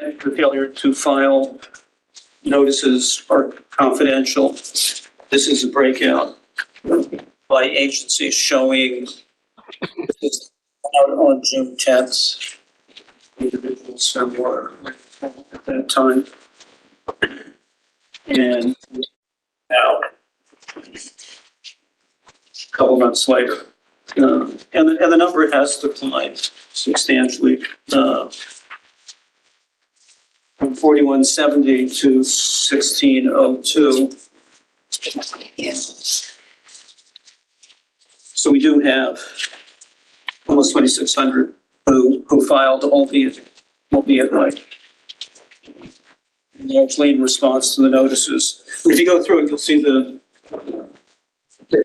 right, the failure to file notices are confidential. This is a breakout by agencies showing this out on June 10th. Individuals who were at that time. And now, a couple months later, and the number has declined substantially from 4170 to 1602. So we do have almost 2,600 who filed, albeit like largely in response to the notices. If you go through it, you'll see the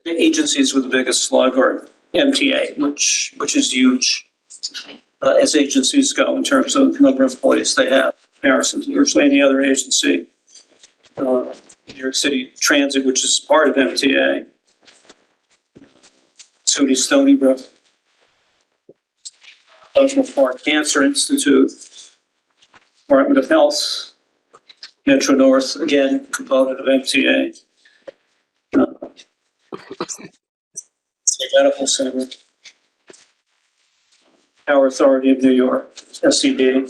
agencies with the biggest slug are MTA, which is huge as agencies go in terms of number of employees they have. Comparison to virtually any other agency. New York City Transit, which is part of MTA. SUNY Stony Brook. National Park Cancer Institute. Department of Health. Metro North, again, component of MTA. State Medical Center. Power Authority of New York, SCD.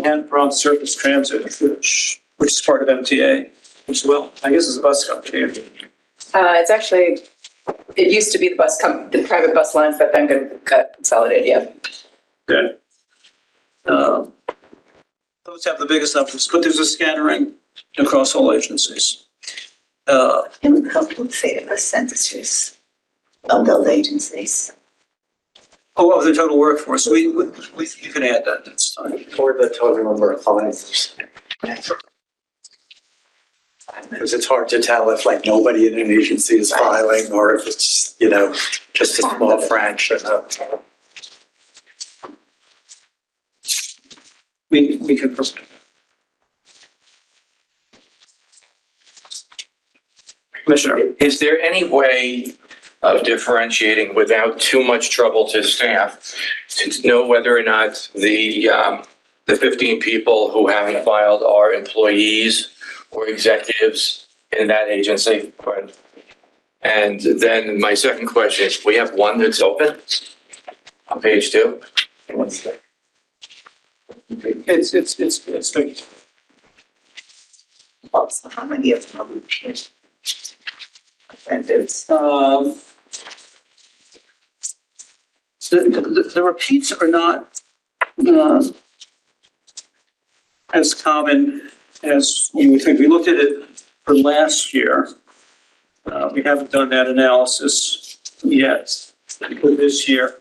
And Bronx Surface Transit, which is part of MTA as well. I guess it's a bus company. It's actually, it used to be the private bus lines that then got consolidated, yeah. Good. Those have the biggest numbers, but there's a scattering across all agencies. It would help to say the percentages of those agencies. Oh, of the total workforce, we can add that next time. Or the total number of filings. Because it's hard to tell if like nobody in an agency is filing or if it's, just a small fraction of. We can. Commissioner. Is there any way of differentiating without too much trouble to staff to know whether or not the 15 people who haven't filed are employees or executives in that agency? And then my second question is, we have one that's open on page 2. It's big. Also, how many of them are repeat offenders? The repeats are not as common as you would think. We looked at it for last year. We haven't done that analysis yet for this year.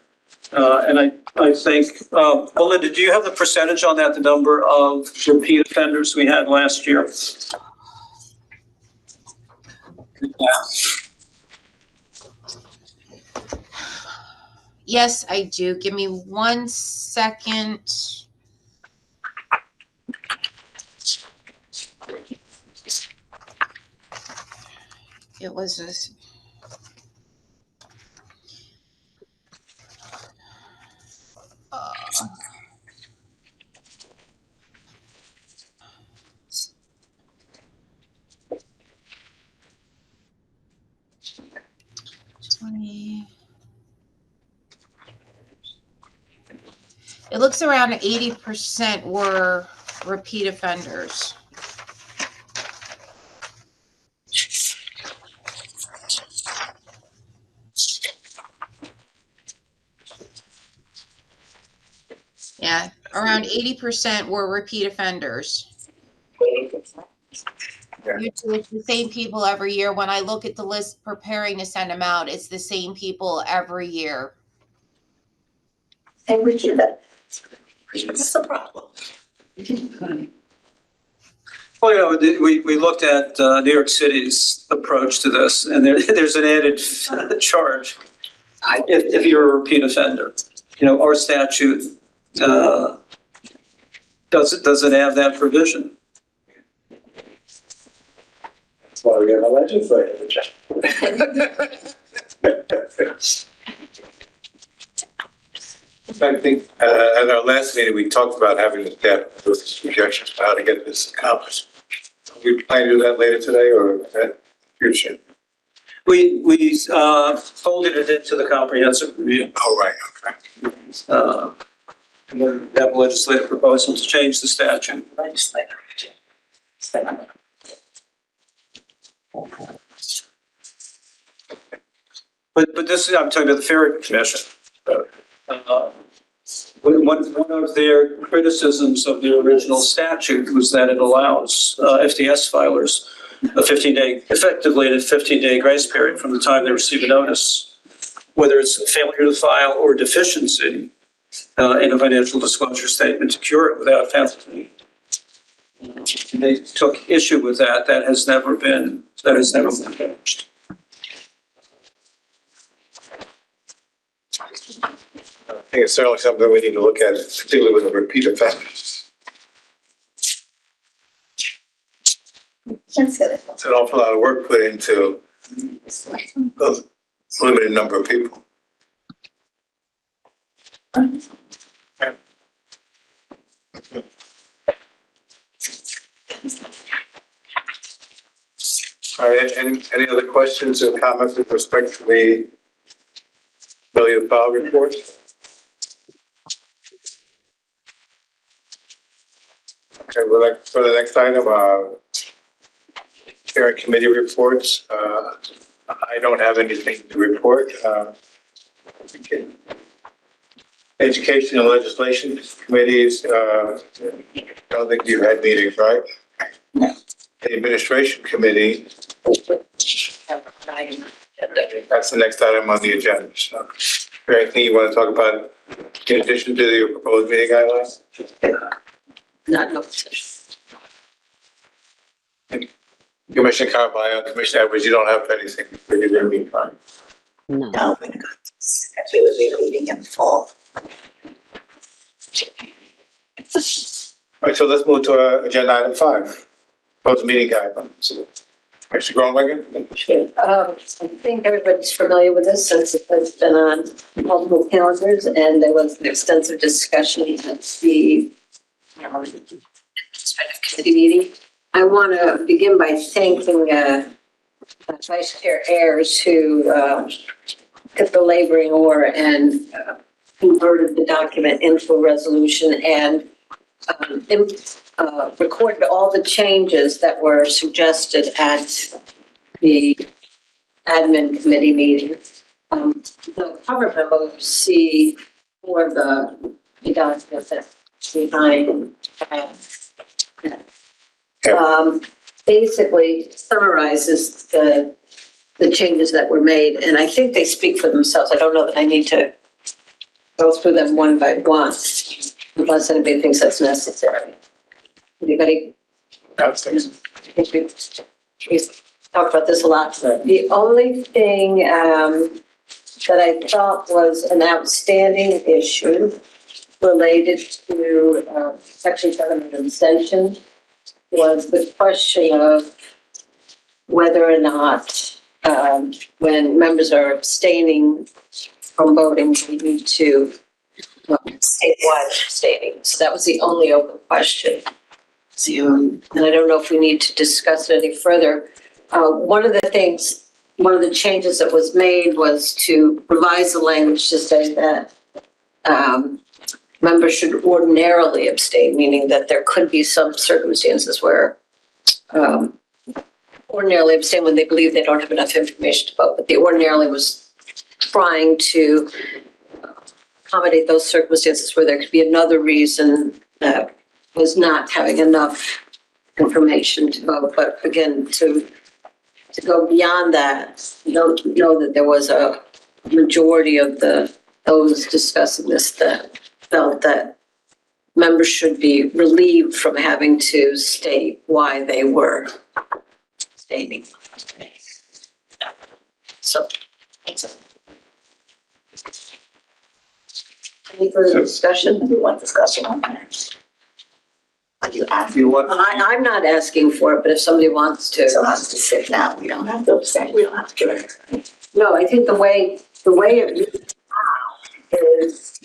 And I think, Belinda, do you have the percentage on that, the number of repeat offenders we had last year? Yes, I do. Give me 1 second. It was this. It looks around 80% were repeat offenders. Yeah, around 80% were repeat offenders. It's the same people every year. When I look at the list preparing to send them out, it's the same people every year. And we hear that. What's the problem? Well, we looked at New York City's approach to this, and there's an added charge if you're a repeat offender. Our statute doesn't have that provision. That's why we have a legislature. I think at our last meeting, we talked about having the staff with suggestions for how to get this accomplished. We plan to do that later today or at future? We folded it into the comprehensive review. Oh, right, okay. And then have a legislative proposal to change the statute. But this is, I'm talking about the Fair Commission. One of their criticisms of the original statute was that it allows FDS filers effectively a 15-day grace period from the time they receive a notice, whether it's a failure to file or deficiency in a financial disclosure statement, to cure it without penalty. They took issue with that. That has never been changed. I think it's certainly something we need to look at, particularly with the repeat offenders. That's good. It's an awful lot of work put into a limited number of people. All right, any other questions or comments with respect to the failure to file report? Okay, well, for the next item, parent committee reports. I don't have anything to report. Education and legislation committees, I don't think you've had meetings, right? No. The administration committee, that's the next item on the agenda. So, is there anything you want to talk about in addition to the proposed meeting guidelines? Not no. Commissioner Carvalho, Commissioner Edwards, you don't have anything for you to meet on. No. No, we will be reading in fall. All right, so let's move to agenda item 5, proposed meeting guidelines. Commissioner Groenewegen? I think everybody's familiar with this since it's been on multiple calendars, and there was an extensive discussion at the administrative committee meeting. I want to begin by thanking Vice Chair Ayers, who took the laboring oar and converted the document into a resolution and recorded all the changes that were suggested at the admin committee meeting. The cover memo you see for the document that's behind basically summarizes the changes that were made, and I think they speak for themselves. I don't know that I need to go through them one by one, unless anybody thinks that's necessary. Anybody? We've talked about this a lot. The only thing that I thought was an outstanding issue related to section 7 of abstention was the question of whether or not when members are abstaining from voting, we need to statewide abstaining. So that was the only open question. And I don't know if we need to discuss it any further. One of the changes that was made was to revise the language to say that members should ordinarily abstain, meaning that there could be some circumstances where ordinarily abstain when they believe they don't have enough information to vote. But the ordinarily was trying to accommodate those circumstances where there could be another reason that was not having enough information to vote. But again, to go beyond that, I don't know that there was a majority of those discussing this that felt that members should be relieved from having to state why they were stating. So. Any further discussion? You want discussion on that? Are you asking? I'm not asking for it, but if somebody wants to. So has to sit down. We don't have to abstain. We don't have to give it. No, I think the way it is,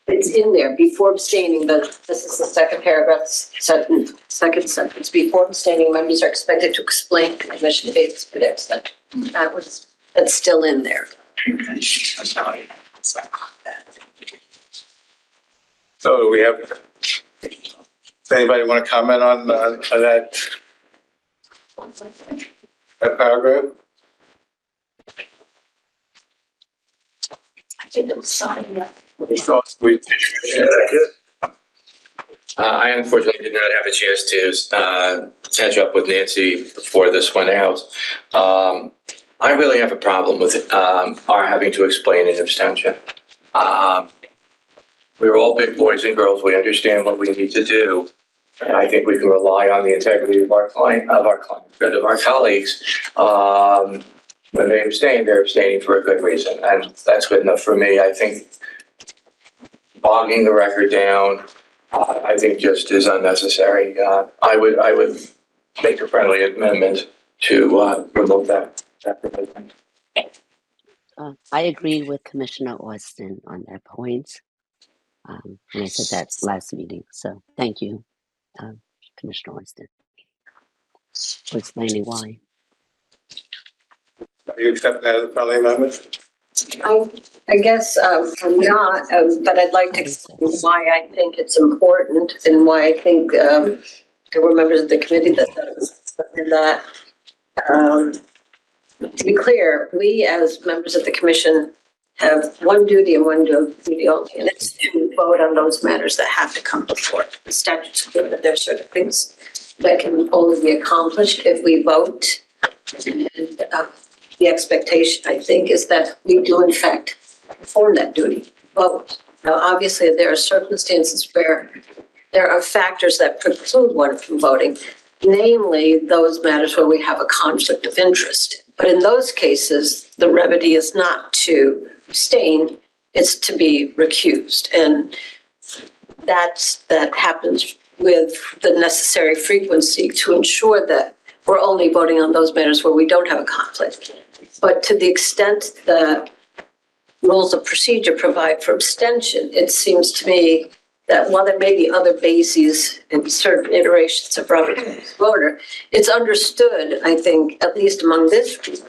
it's in there, before abstaining, this is the second paragraph, second sentence. Before abstaining, members are expected to explain to commission dates for their extent. That's still in there. So do we have, does anybody want to comment on that paragraph? I think it was signed. I unfortunately did not have a chance to catch up with Nancy before this went out. I really have a problem with our having to explain an abstention. We're all big boys and girls. We understand what we need to do. And I think we can rely on the integrity of our colleagues. When they abstain, they're abstaining for a good reason. And that's good enough for me. I think bogging the record down, I think just is unnecessary. I would make a friendly amendment to remove that provision. I agree with Commissioner Austin on that point. And I said that last meeting. So thank you, Commissioner Austin, for explaining why. Are you accepting that as a friendly amendment? I guess I'm not, but I'd like to explain why I think it's important and why I think there were members of the committee that thought it was something that, to be clear, we as members of the commission have one duty and one duty only, and it's to vote on those matters that have to come before. The statutes clear that there are certain things that can only be accomplished if we vote. And the expectation, I think, is that we do in fact perform that duty, vote. Now, obviously, there are circumstances where there are factors that preclude one from voting, namely those matters where we have a conflict of interest. But in those cases, the remedy is not to abstain, it's to be recused. And that happens with the necessary frequency to ensure that we're only voting on those matters where we don't have a conflict. But to the extent that rules of procedure provide for abstention, it seems to me that while there may be other bases in certain iterations of Robert's Rules of Order, it's understood, I think, at least among this group,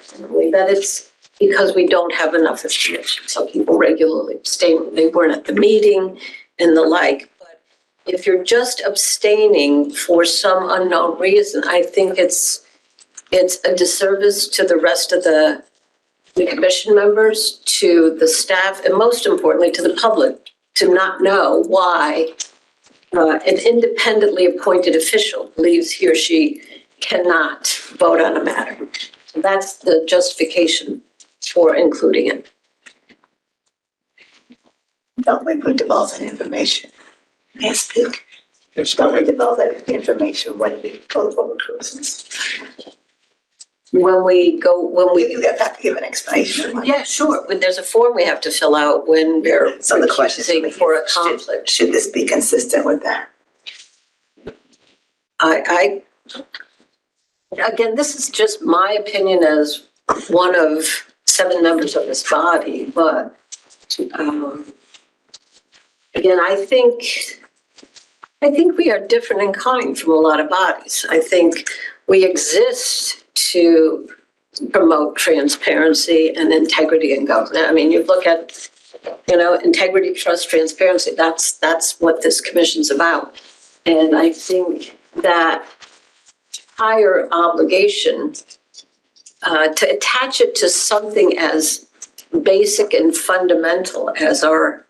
that it's because we don't have enough information. Some people regularly abstain when they weren't at the meeting and the like. But if you're just abstaining for some unknown reason, I think it's a disservice to the rest of the commission members, to the staff, and most importantly, to the public, to not know why an independently appointed official believes he or she cannot vote on a matter. So that's the justification for including it. Don't we put devolve that information? May I speak? Don't we devolve that information when we go for recruitments? When You have to give an explanation. yeah, sure. When there's a form we have to fill out when we're So the question is, for a conflict. should this be consistent with that? Again, this is just my opinion as one of 7 members of this body, but again, I think we are different in kind from a lot of bodies. I think we exist to promote transparency and integrity in government. I mean, you look at, integrity, trust, transparency, that's what this commission's about. And I think that higher obligation to attach it to something as basic and fundamental as our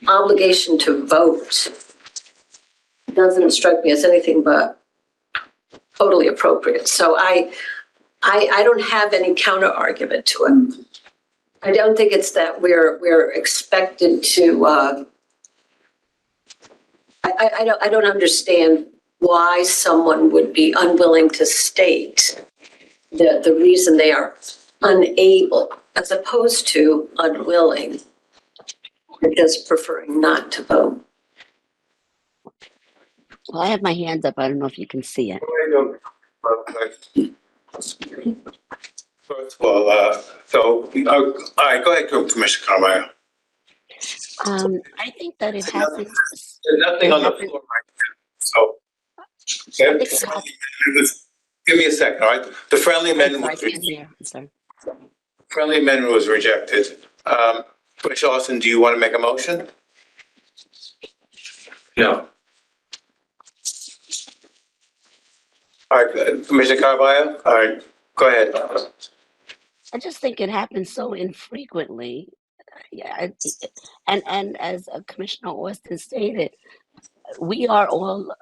obligation to vote doesn't strike me as anything but totally appropriate. So I don't have any counter argument to it. I don't think it's that we're expected to I don't understand why someone would be unwilling to state the reason they are unable, as opposed to unwilling, or just preferring not to vote. Well, I have my hand up. I don't know if you can see it. First of all, all right, go ahead, Commissioner Carmichael. I think that it happens. There's nothing on the floor right now. So, give me a second, all right? The friendly amendment was rejected. Commissioner Austin, do you want to make a motion? No. All right, Commissioner Carvalho, all right, go ahead. I just think it happens so infrequently. Yeah, and as Commissioner Austin stated, we are all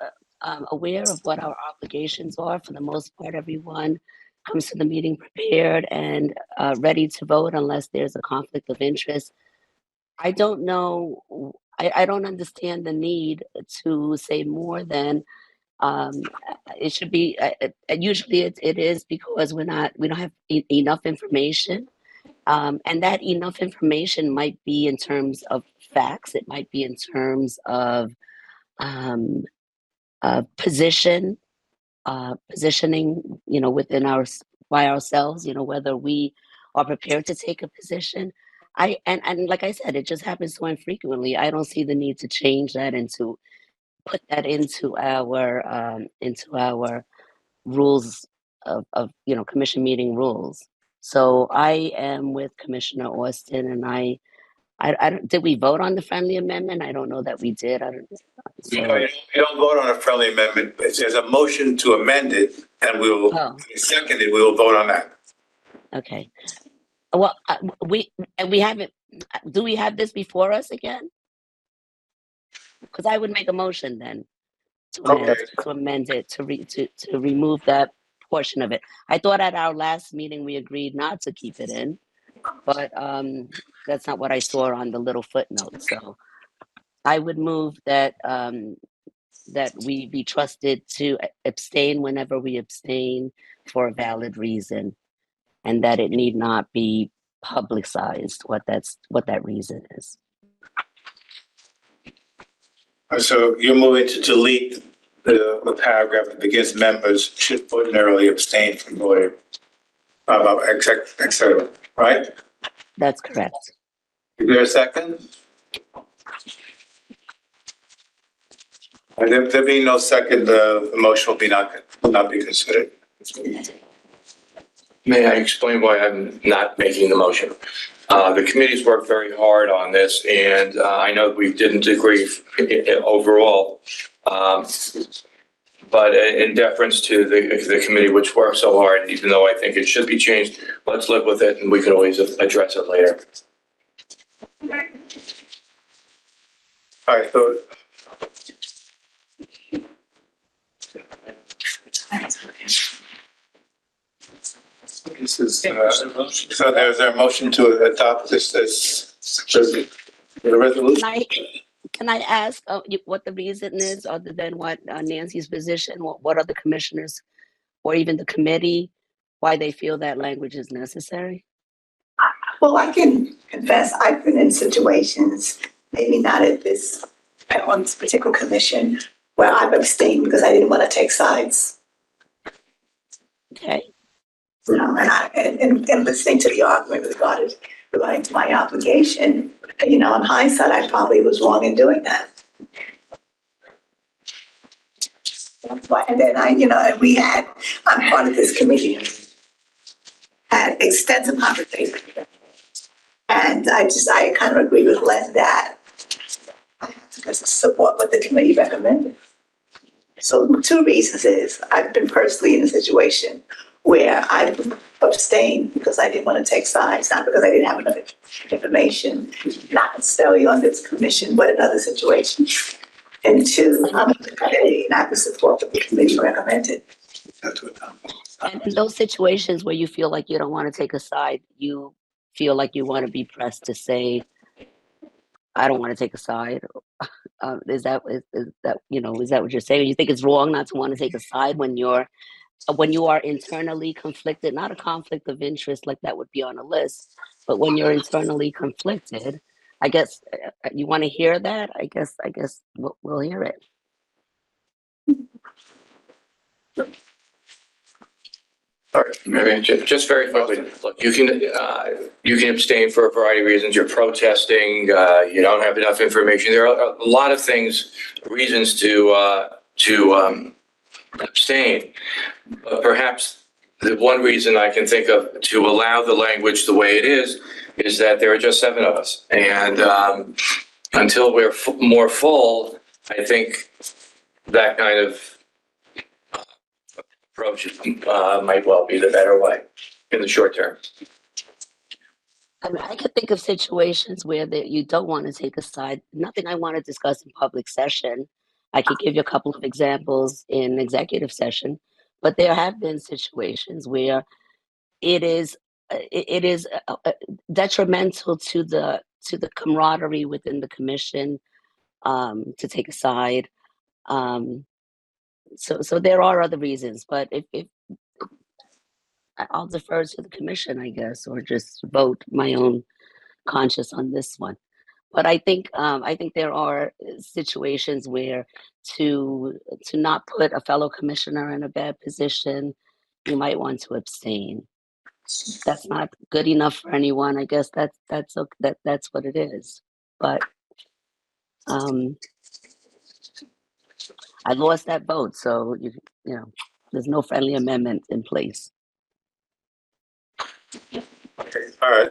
aware of what our obligations are. For the most part, everyone comes to the meeting prepared and ready to vote unless there's a conflict of interest. I don't know. I don't understand the need to say more than it should be. Usually, it is because we don't have enough information, and that enough information might be in terms of facts. It might be in terms of positioning, within by ourselves, whether we are prepared to take a position. And like I said, it just happens so infrequently. I don't see the need to change that and to put that into our rules of commission meeting rules. So I am with Commissioner Austin, and I don't, did we vote on the friendly amendment? I don't know that we did. I don't. So, you don't vote on a friendly amendment. There's a motion to amend it, and we will second it. We will vote on that. Okay. Well, we haven't. Do we have this before us again? Because I would make a motion then to amend it to remove that portion of it. I thought at our last meeting we agreed not to keep it in, but that's not what I saw on the little footnote. So I would move that that we be trusted to abstain whenever we abstain for a valid reason, and that it need not be publicized what that reason is. So you're moving to delete the paragraph that begins members should ordinarily abstain from voting, etc. Right? That's correct. Is there a second? And if there be no second, the motion will not be considered. May I explain why I'm not making the motion? The committee's worked very hard on this, and I know we didn't agree overall. But in deference to the committee, which worked so hard, even though I think it should be changed, let's live with it, and we can always address it later. All right, so this is, so there's a motion to adopt this the resolution. Can I ask what the reason is, other than what Nancy's position, what other commissioners or even the committee, why they feel that language is necessary? Well, I can confess, I've been in situations, maybe not on this particular commission, where I've abstained because I didn't want to take sides. Okay. And listening to the argument regarding to my obligation, in hindsight, I probably was wrong in doing that. And then I'm part of this committee, had extensive conversations. And I kind of agree with Len that I have to support what the committee recommended. So 2 reasons is I've been personally in a situation where I abstained because I didn't want to take sides, not because I didn't have enough information, not necessarily on this commission, but in other situations. And 2, I'm the committee and I can support what the committee recommended. And in those situations where you feel like you don't want to take a side, you feel like you want to be pressed to say, I don't want to take a side. Is that is that what you're saying? You think it's wrong not to want to take a side when you are internally conflicted, not a conflict of interest like that would be on a list, but when you're internally conflicted, I guess you want to hear that. I guess we'll hear it. All right, maybe just very quickly, look, you can abstain for a variety of reasons. You're protesting, you don't have enough information. There are a lot of reasons to abstain. But perhaps the one reason I can think of to allow the language the way it is that there are just 7 of us. And until we're more full, I think that kind of approach might well be the better way in the short term. I mean, I could think of situations where you don't want to take a side. Nothing I want to discuss in public session. I could give you a couple of examples in executive session, but there have been situations where it is detrimental to the camaraderie within the commission to take a side. So there are other reasons, but if I'll defer to the commission, I guess, or just vote my own conscience on this one. But I think there are situations where to not put a fellow commissioner in a bad position, you might want to abstain. That's not good enough for anyone. I guess that's what it is. But I lost that vote, so you know there's no friendly amendment in place. Okay, all right.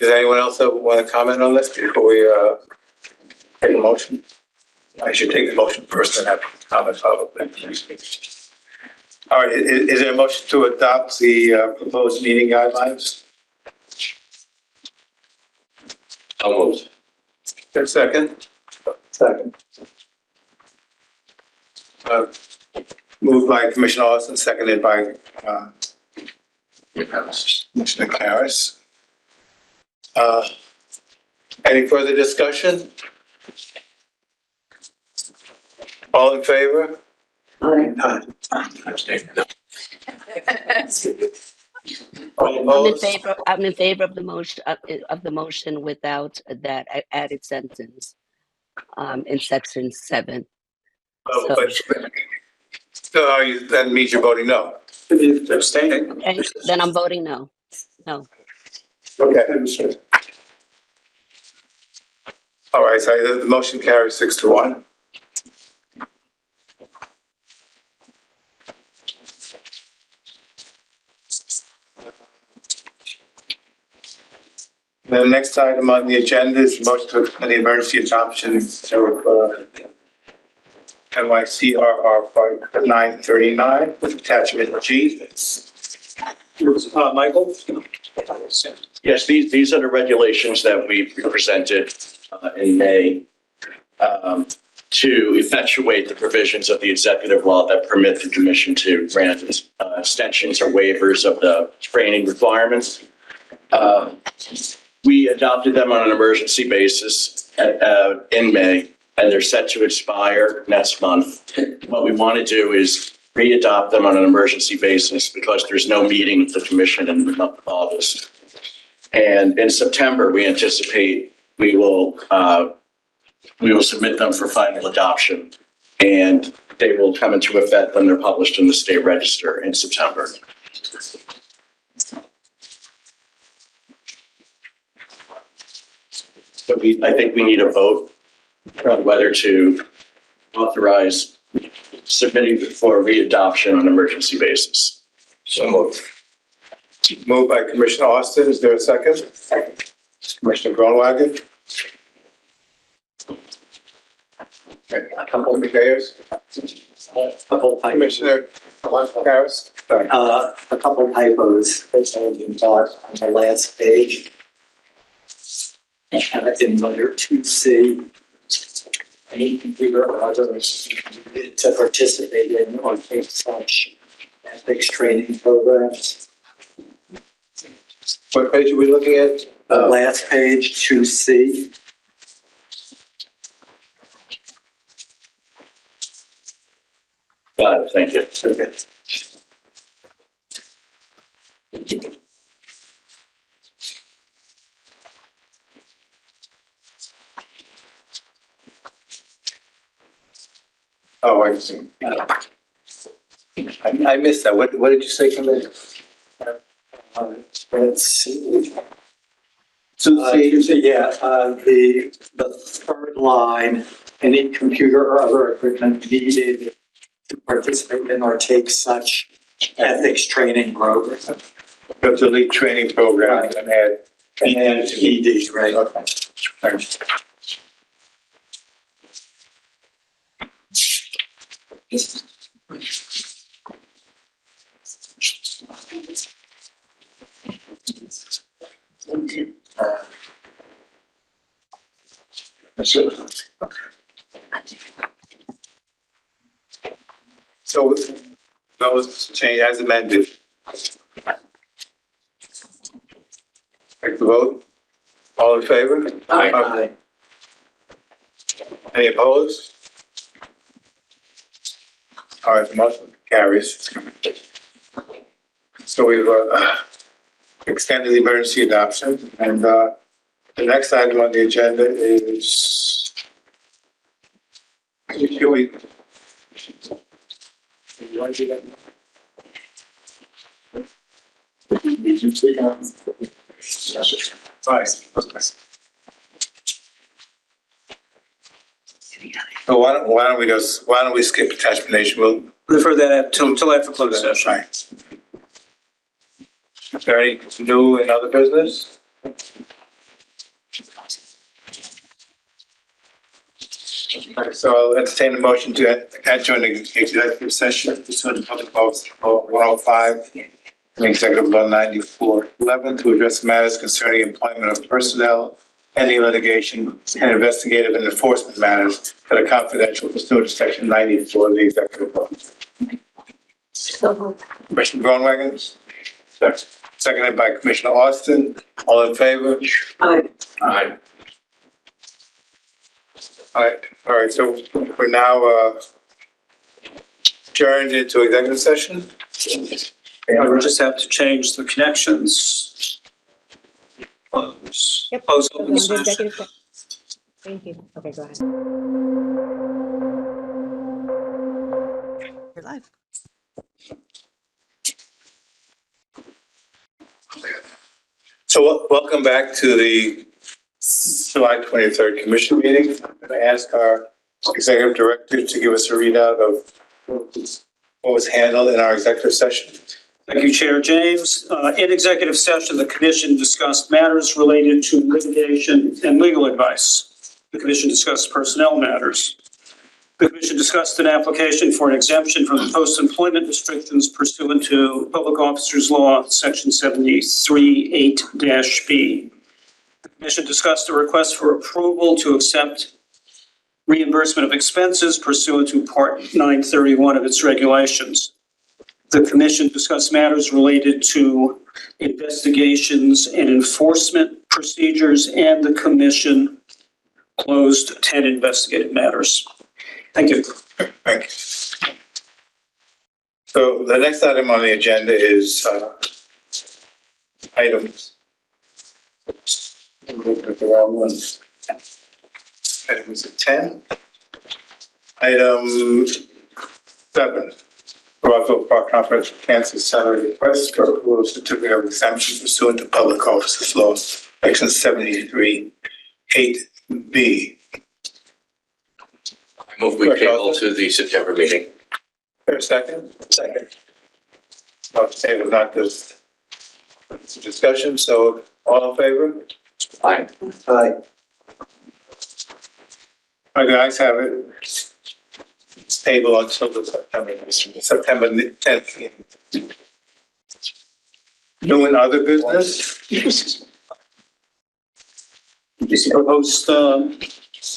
Does anyone else want to comment on this before we take a motion? I should take the motion first and have comments probably. All right, is there a motion to adopt the proposed meeting guidelines? I'll move. Second? Second. Moved by Commissioner Austin, seconded by Commissioner Harris. Any further discussion? All in favor? Aye. All opposed? I'm in favor of the motion without that added sentence in section 7. Oh, so that means you're voting no. Abstaining. Okay, then I'm voting no. No. Okay. All right, so the motion carries 6-1. The next item on the agenda is motion to extend the emergency adoption of NYCRR 939 with attachment G. Michael? Yes, these are the regulations that we presented in May to effectuate the provisions of the executive law that permit the commission to grant extensions or waivers of the training requirements. We adopted them on an emergency basis in May, and they're set to expire next month. What we want to do is re-adopt them on an emergency basis because there's no meeting of the commission in the month of August. And in September, we anticipate we will submit them for final adoption, and they will come into effect when they're published in the state register in September. So I think we need a vote on whether to authorize submitting for re-adoption on an emergency basis. So moved. Moved by Commissioner Austin. Is there a second? Second. Commissioner Groenewegen. A couple of repairs. Commissioner Harris. A couple typos on the last page. In under 2C. To participate in or take such ethics training programs. What page are we looking at? Last page, 2C. Got it, thank you. Okay. Oh, I see. I missed that. What did you say, Commissioner? Let's see. Tuesday? The third line, any computer or other equipment needed to participate in or take such ethics training program. Go to lead training program and add. And ED, right? Okay. Thanks. So those change as amended. Take the vote. All in favor? Aye. Any opposed? All right, motion carries. So we've extended the emergency adoption, and the next item on the agenda is. Should we? You want to do that? Right. So why don't we skip attachment? We'll Refer that till after closed session. Right. Is there any new and other business? So I'll entertain a motion to enter an executive session pursuant to public policy 105 and executive law 9411 to address matters concerning employment of personnel, any litigation, and investigative and enforcement matters that are confidential pursuant to section 94 of the executive law. Commissioner Groenwagen? Seconded by Commissioner Austin. All in favor? Aye. Aye. All right, so we're now adjourned into executive session. We just have to change the connections. Close. Yep. Close So open go into session. executive session. Thank you. Okay, go ahead. You're live. So welcome back to the July 23rd commission meeting. I'm going to ask our executive director to give us a readout of what was handled in our executive session. Thank you, Chair James. In executive session, the commission discussed matters related to litigation and legal advice. The commission discussed personnel matters. The commission discussed an application for an exemption from the post-employment restrictions pursuant to Public Officers Law, Section 73(8)(b). The commission discussed a request for approval to accept reimbursement of expenses pursuant to Part 931 of its regulations. The commission discussed matters related to investigations and enforcement procedures, and the commission closed 10 investigative matters. Thank you. Thank you. So the next item on the agenda is items. The wrong ones. Items 10. Item 7. Roswell Park Conference cancels salary request for approval of certificate of exemption pursuant to Public Officers Law, Section 73(8)(b). Move we table to the September meeting. For a second? Second. Okay, it was not this discussion, so all in favor? Aye. Aye. All right, guys, have it. It's table until the September 10th. New and other business? Proposed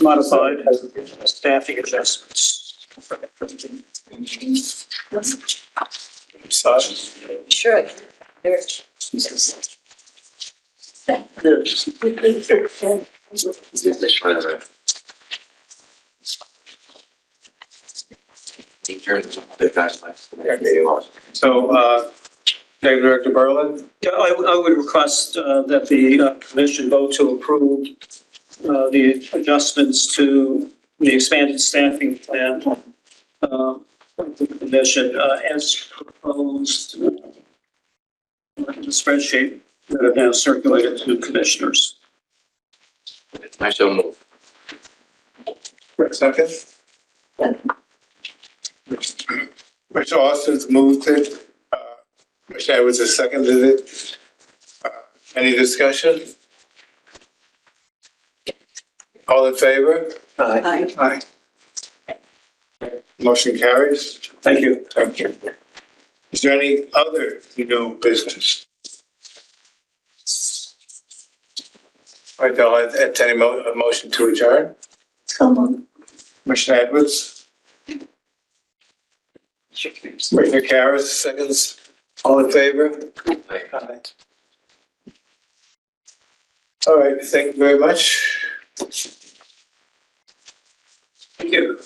modified staffing adjustments. Sorry. Sure. teachers, the guidelines. So, Deputy Director Berlin? Yeah, I would request that the commission vote to approve the adjustments to the expanded staffing plan of the commission as proposed in the spreadsheet that have now circulated to commissioners. I so move. Second? Mr. Austin's moved it. Mr. Edwards has seconded it. Any discussion? All in favor? Aye. Aye. Motion carries. Thank you. Thank you. Is there any other new business? All right, I'll entertain a motion to adjourn. So moved. Mr. Edwards? Mr. Karas, seconds. All in favor? Aye. All right, thank you very much. Thank you.